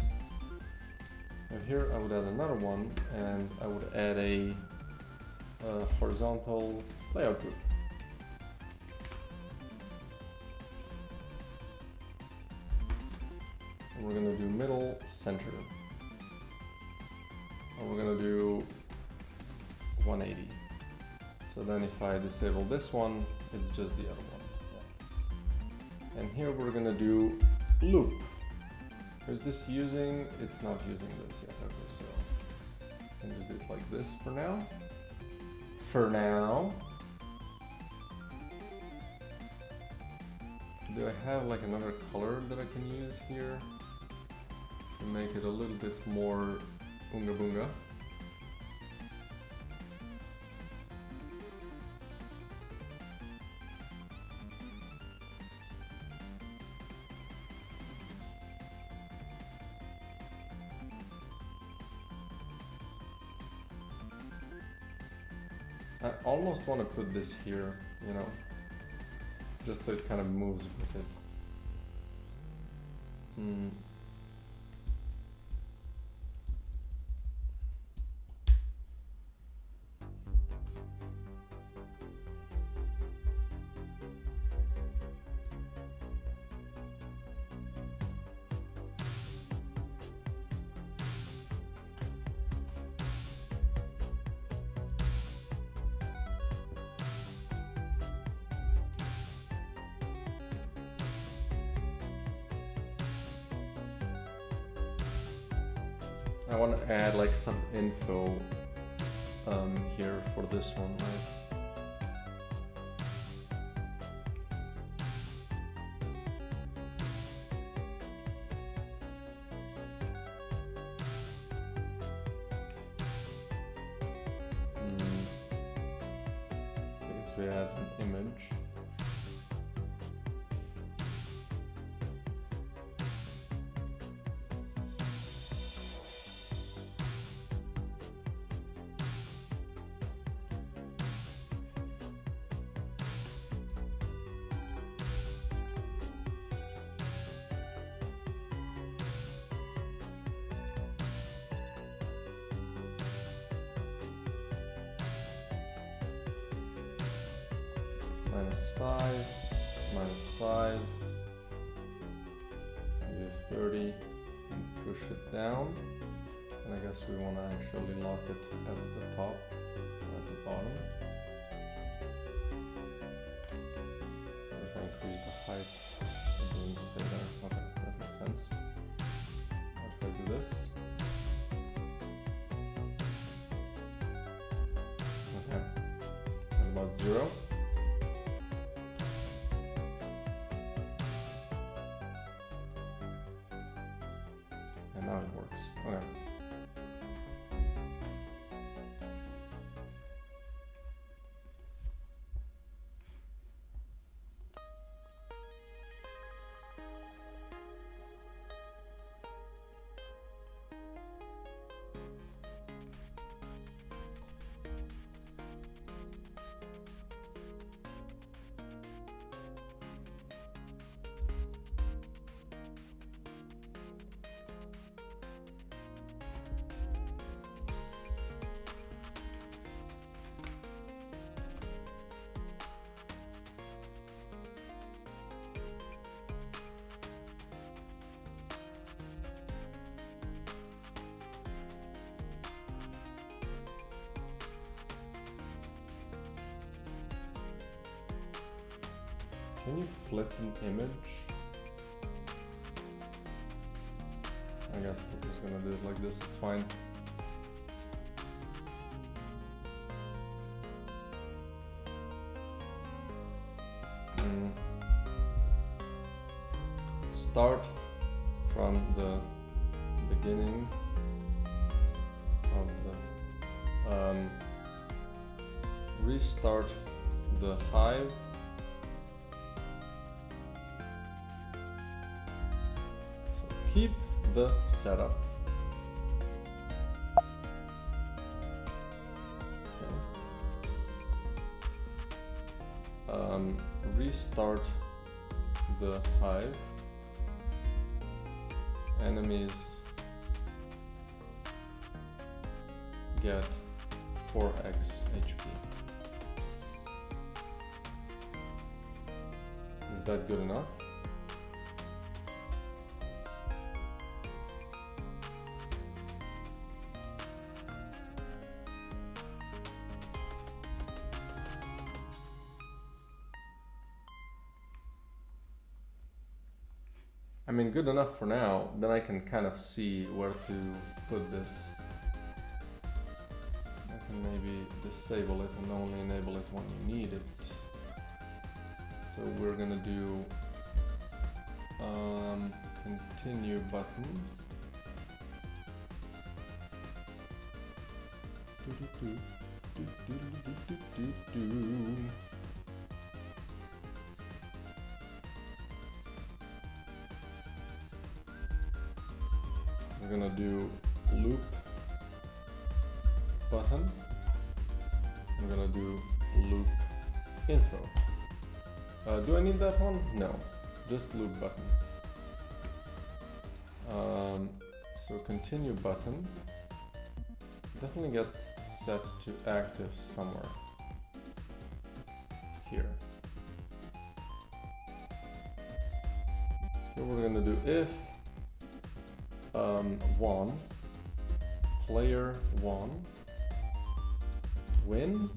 Speaker 1: Now here I would add another one, and I would add a horizontal layout group. And we're gonna do middle, center. And we're gonna do 180. So then if I disable this one, it's just the other one. And here we're gonna do loop. Is this using? It's not using this yet. Okay, so I can just do it like this for now. For now. Do I have like another color that I can use here to make it a little bit more unga bunga? I almost want to put this here, you know, just so it kind of moves with it. I want to add like some info here for this one, right? So we add an image. -5, do 30, and push it down. And I guess we want to actually lock it at the top, at the bottom. If I increase the height, it doesn't stay there. Okay, that makes sense. If I do this. Okay, that's about 0. Now it works. Okay. Can you flip an image? I guess we're just gonna do it like this, it's fine. Start from the beginning of the restart the hive. So keep the setup. Okay. Restart the hive. Enemies get 4x HP. Is that good enough? I mean, good enough for now. Then I can kind of see where to put this. I can maybe disable it and only enable it when you need it. So we're gonna do continue button. We're gonna do loop button. I'm gonna do loop info. Do I need that one? No, just loop button. So continue button definitely gets set to active somewhere here. Here we're gonna do if one player one win.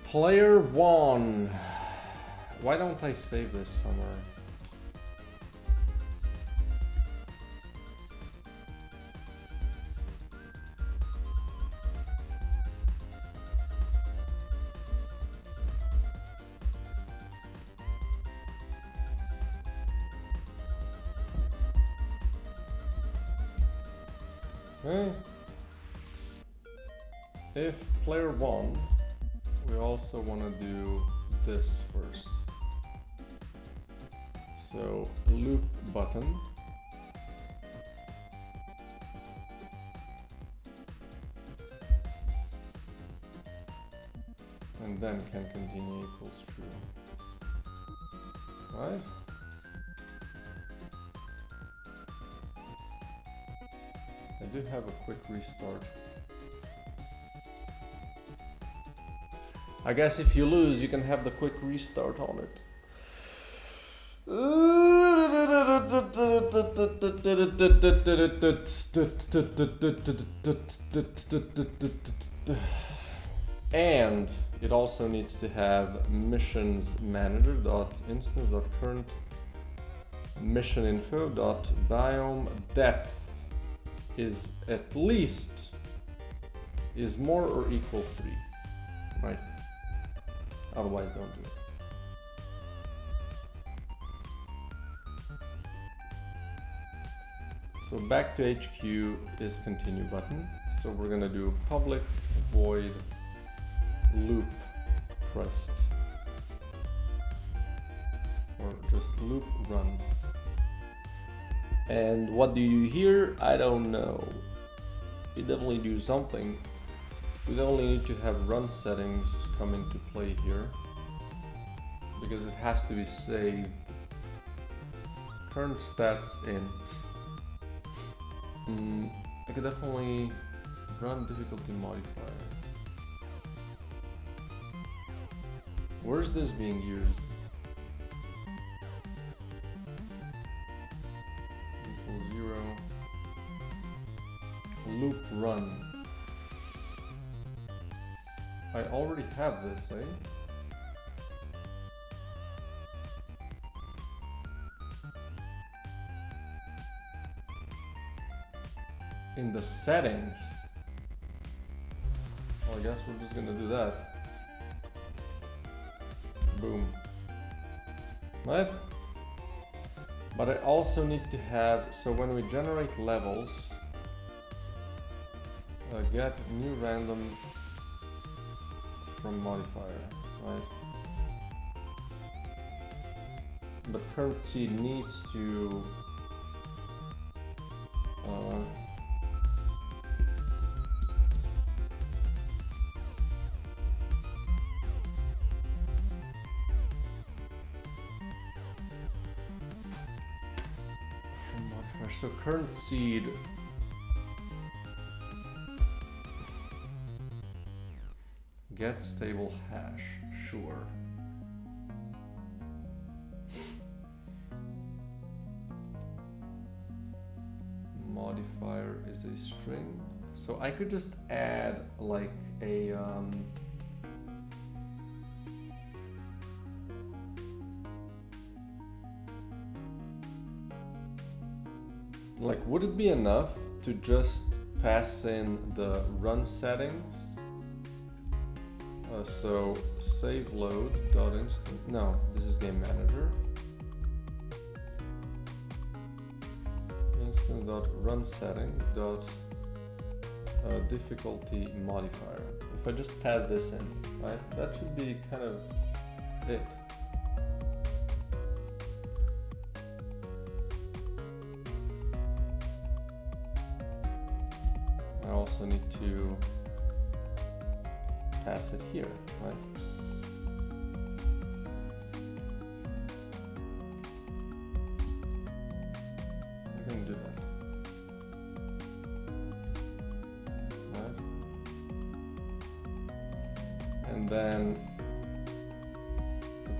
Speaker 1: Player one. Why don't I save this somewhere? Okay. If player one, we also want to do this first. So loop button. And then can continue equals true. Right? I do have a quick restart. I guess if you lose, you can have the quick restart on it. And it also needs to have missions manager dot instance dot current mission info dot biome depth is at least is more or equal 3, right? Otherwise, don't do it. So back to HQ is continue button. So we're gonna do public void loop pressed, or just loop run. And what do you hear? I don't know. You definitely do something. We definitely need to have run settings come into play here, because it has to be saved. Current stats int. I could definitely run difficulty modifier. Where's this being used? Equals 0. Loop run. I already have this, eh? In the settings. Well, I guess we're just gonna do that. Boom. Right? But I also need to have, so when we generate levels, get new random from modifier, right? But current seed needs to so current seed get stable hash, sure. Modifier is a string, so I could just add like a like, would it be enough to just pass in the run settings? So save load dot instant. No, this is game manager. Instant dot run setting dot difficulty modifier. If I just pass this in, right, that should be kind of it. I also need to pass it here, right? I can do that, right? And then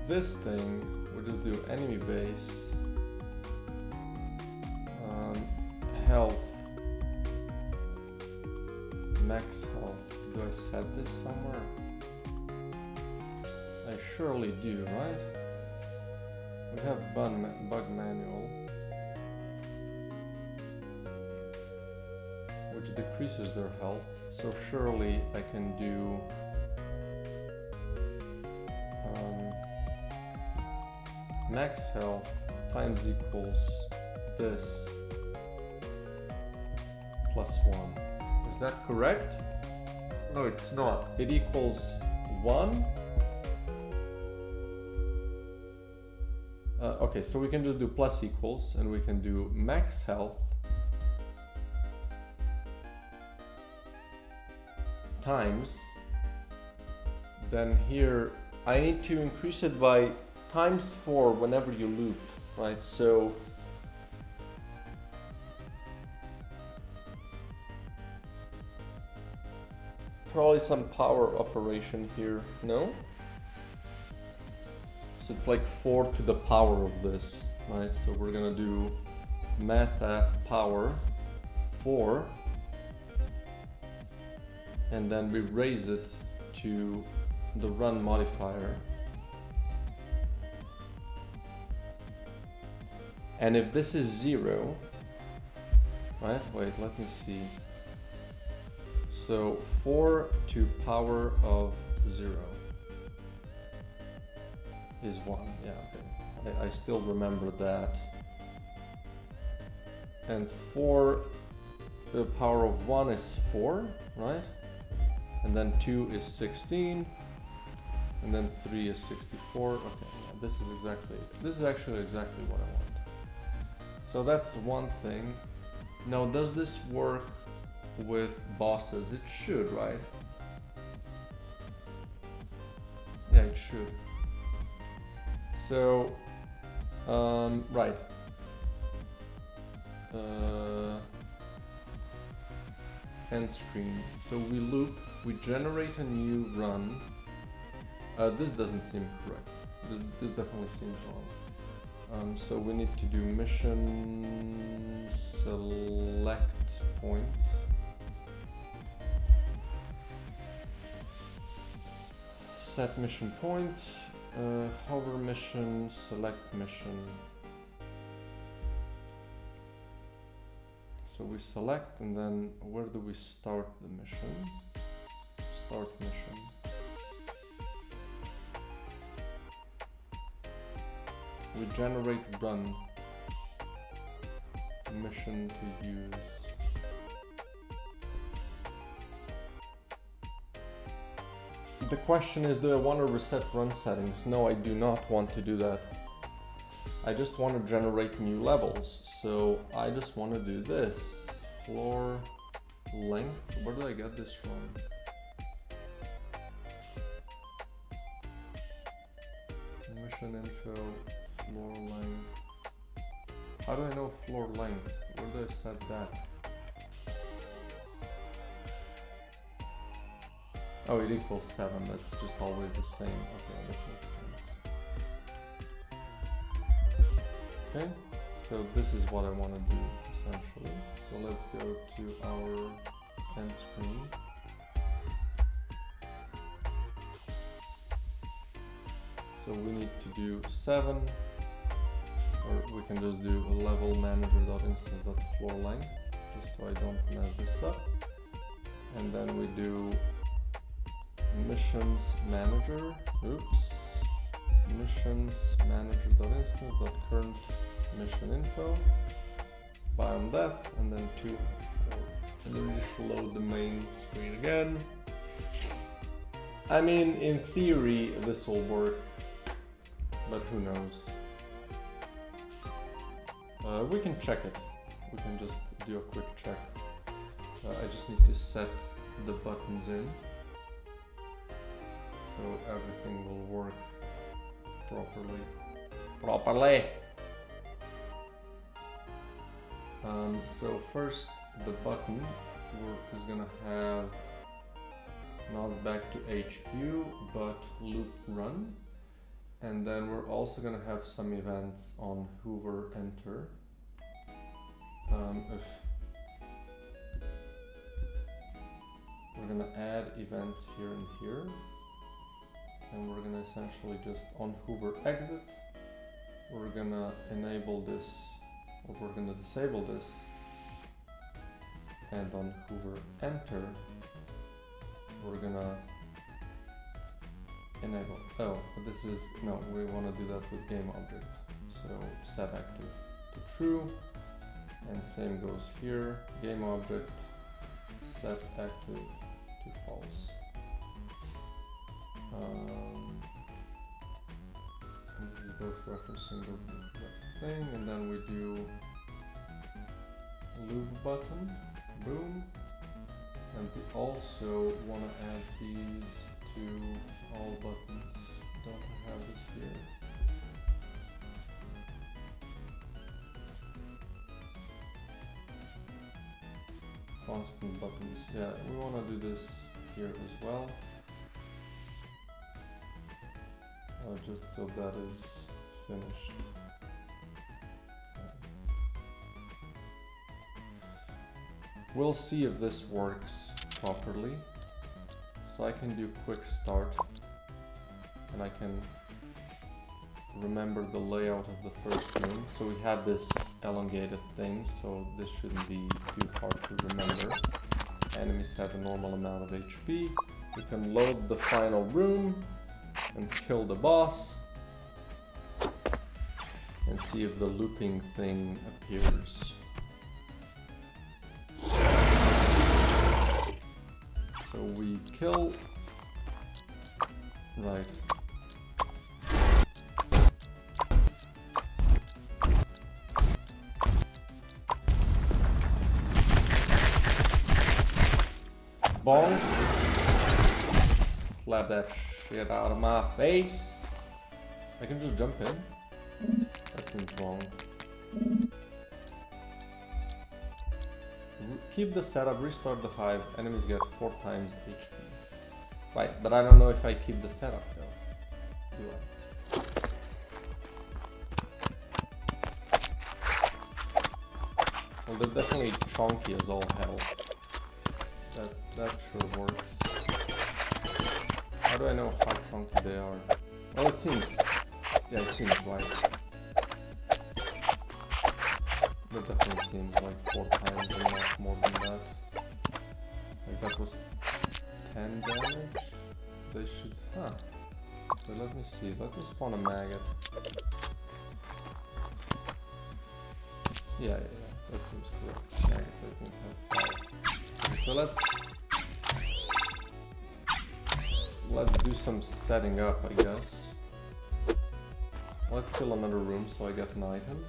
Speaker 1: this thing, we just do enemy base, health, max health. Do I set this somewhere? I surely do, right? We have bug manual, which decreases their health, so surely I can do max health times equals this plus 1. Is that correct? No, it's not. It equals 1. Okay, so we can just do plus equals, and we can do max health times. Then here, I need to increase it by times 4 whenever you loop, right? So probably some power operation here, no? So it's like 4 to the power of this, right? So we're gonna do mathf power 4, and then we raise it to the run modifier. And if this is 0, right? Wait, let me see. So 4 to power of 0 is 1. Yeah, okay. I still remember that. And 4 to the power of 1 is 4, right? And then 2 is 16. And then 3 is 64. Okay, yeah, this is actually exactly what I want. So that's one thing. Now, does this work with bosses? It should, right? Yeah, it should. So, right. End screen. So we loop, we generate a new run. This doesn't seem correct. This definitely seems wrong. So we need to do mission select point. set mission point, hover mission, select mission. So we select, and then where do we start the mission? Start mission. We generate run mission to use. The question is, do I want to reset run settings? No, I do not want to do that. I just want to generate new levels. So I just want to do this. Floor length. Where did I get this from? Mission info, floor length. How do I know floor length? Where did I set that? Oh, it equals 7, that's just always the same. Okay, that makes sense. Okay, so this is what I want to do, essentially. So let's go to our end screen. So we need to do 7, or we can just do a level manager.instance.floor length, just so I don't mess this up. And then we do missions manager, missions manager.instance.current mission info, biome depth, and then 2, 4. And then we just load the main screen again. I mean, in theory, this will work, but who knows. We can check it. We can just do a quick check. I just need to set the buttons in, so everything will work properly. So first, the button is gonna have not back to HQ, but loop run. And then we're also gonna have some events on Hoover enter. If we're gonna add events here and here, and we're gonna essentially just on Hoover exit, we're gonna enable this, or we're gonna disable this, and on Hoover enter, we're gonna enable. Oh, but this is, no, we want to do that with game object. So set active to true, and same goes here, game object, set active to false. And this is both referencing the correct thing, and then we do loop button, boom, and we also want to add these to all buttons. Don't I have this here? Constant buttons. Yeah, we want to do this here as well. Just so that is finished. We'll see if this works properly. So I can do quick start, and I can remember the layout of the first room. So we have this elongated thing, so this shouldn't be too hard to remember. Enemies have a normal amount of HP. We can load the final room and kill the boss and see if the looping thing appears. So we kill, right. Bonk. Slap that shit out of my face. I can just jump in. That seems wrong. Keep the setup, restart the hive, enemies get 4 times HP. Right, but I don't know if I keep the setup though. Do I? Well, they're definitely chunky as all hell. That sure works. How do I know how chunky they are? Well, it seems... Yeah, it seems right. That definitely seems like 4 times and not more than that. Like that was 10 damage? They should... Huh. So let me see. Let me spawn a maggot. Yeah. That seems correct. Maggots I think have 5. Okay, so let's do some setting up, I guess. Let's fill another room so I get an item.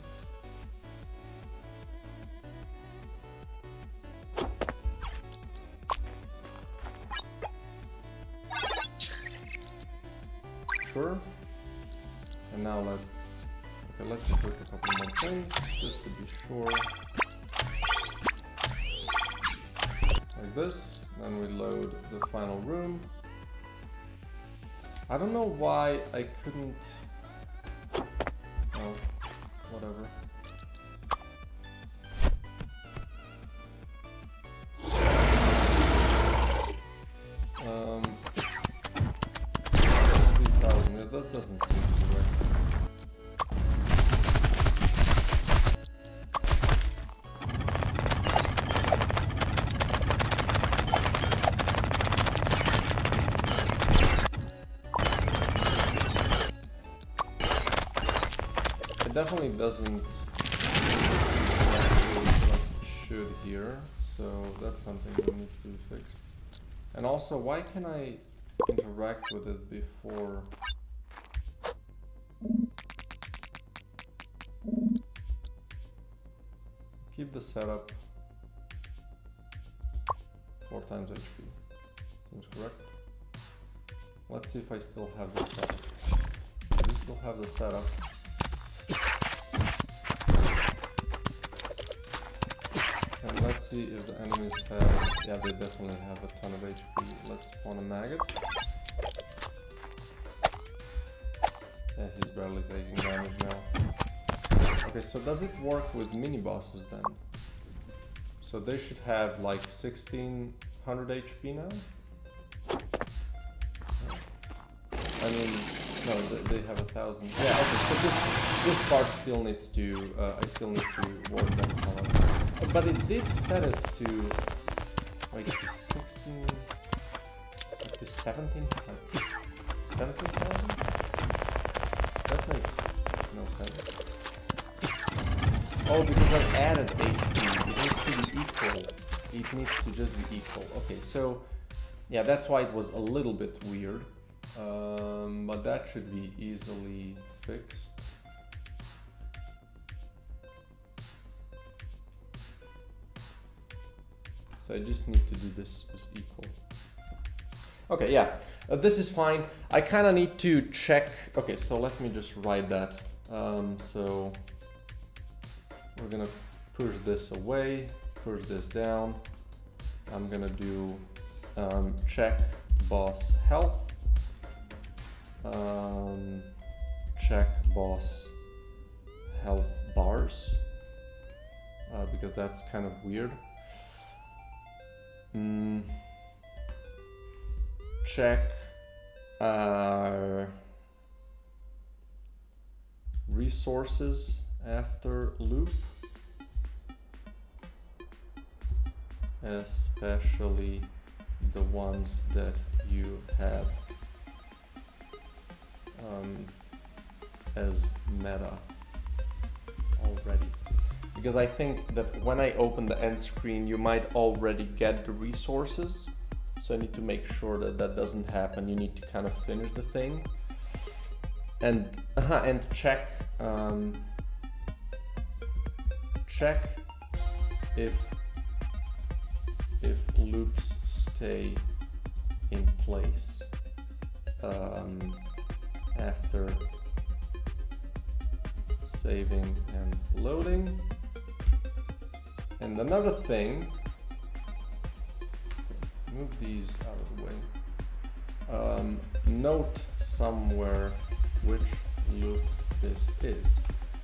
Speaker 1: Sure. And now let's equip a couple more things just to be sure. Like this. Then we load the final room. I don't know why I couldn't... Oh, whatever. That doesn't seem to be right. It definitely doesn't exactly like it should here, so that's something that needs to be fixed. And also, why can I interact with it before? Keep the setup 4 times HP. Seems correct. Let's see if I still have the setup. I do still have the setup. And let's see if the enemies have... Yeah, they definitely have a ton of HP. Let's spawn a maggot. Yeah, he's barely taking damage now. Okay, so does it work with mini-bosses then? So they should have like 1600 HP now? I mean, no, they have 1000. Yeah, okay, so this part still needs to, I still need to work them on. But it did set it to, like, to 16, like to 17,000? That makes no sense. Oh, because I added HP. It needs to be equal. It needs to just be equal. Okay, so yeah, that's why it was a little bit weird. But that should be easily fixed. So I just need to do this as equal. Okay, yeah, this is fine. I kind of need to check. Okay, so let me just write that. So we're gonna push this away, push this down. I'm gonna do check boss health, check boss health bars, because that's kind of weird. Check resources after loop, especially the ones that you have as meta already. Because I think that when I open the end screen, you might already get the resources. So I need to make sure that that doesn't happen. You need to kind of finish the thing. And check check if loops stay in place after saving and loading. And another thing, move these out of the way. Note somewhere which loop this is,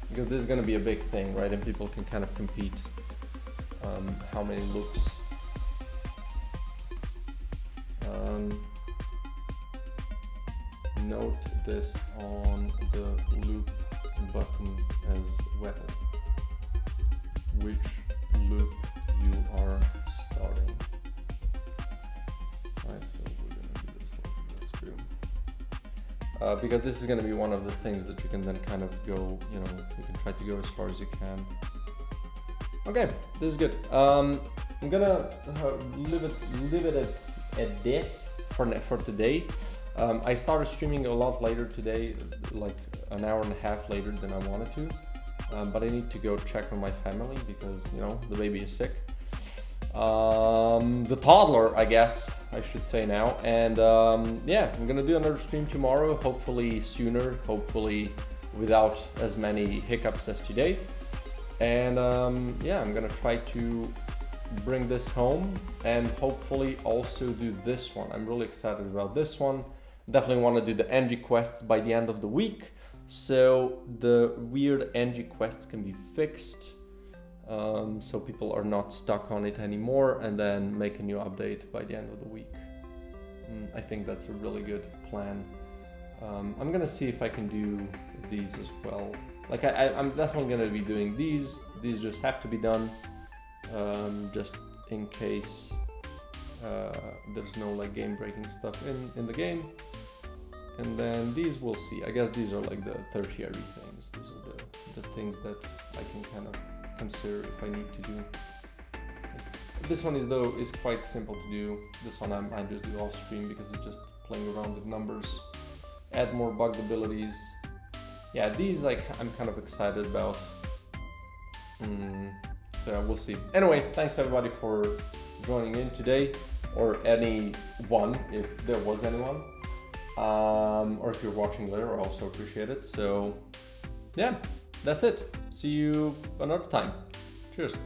Speaker 1: because this is going to be a big thing, right? And people can kind of compete how many loops. this on the loop button as well. Which loop you are starting. Alright, so we're gonna do this like this too. Because this is gonna be one of the things that you can then kind of go, you know, you can try to go as far as you can. Okay, this is good. I'm gonna leave it at this for today. I started streaming a lot later today, like an hour and a half later than I wanted to. But I need to go check on my family because, you know, the baby is sick. The toddler, I guess I should say now. And yeah, I'm gonna do another stream tomorrow, hopefully sooner, hopefully without as many hiccups as today. And yeah, I'm gonna try to bring this home and hopefully also do this one. I'm really excited about this one. Definitely want to do the NG quests by the end of the week, so the weird NG quests can be fixed, so people are not stuck on it anymore, and then make a new update by the end of the week. I think that's a really good plan. I'm gonna see if I can do these as well. Like I'm definitely gonna be doing these. These just have to be done, just in case there's no like game-breaking stuff in the game. And then these we'll see. I guess these are like the tertiary things. These are the things that I can kind of consider if I need to do. This one is quite simple to do. This one I just do off stream because it's just playing around with numbers. Add more bugged abilities. Yeah, these like I'm kind of excited about. So we'll see. Anyway, thanks everybody for joining in today, or anyone if there was anyone. Or if you're watching later, I also appreciate it. So yeah, that's it. See you another time. Cheers.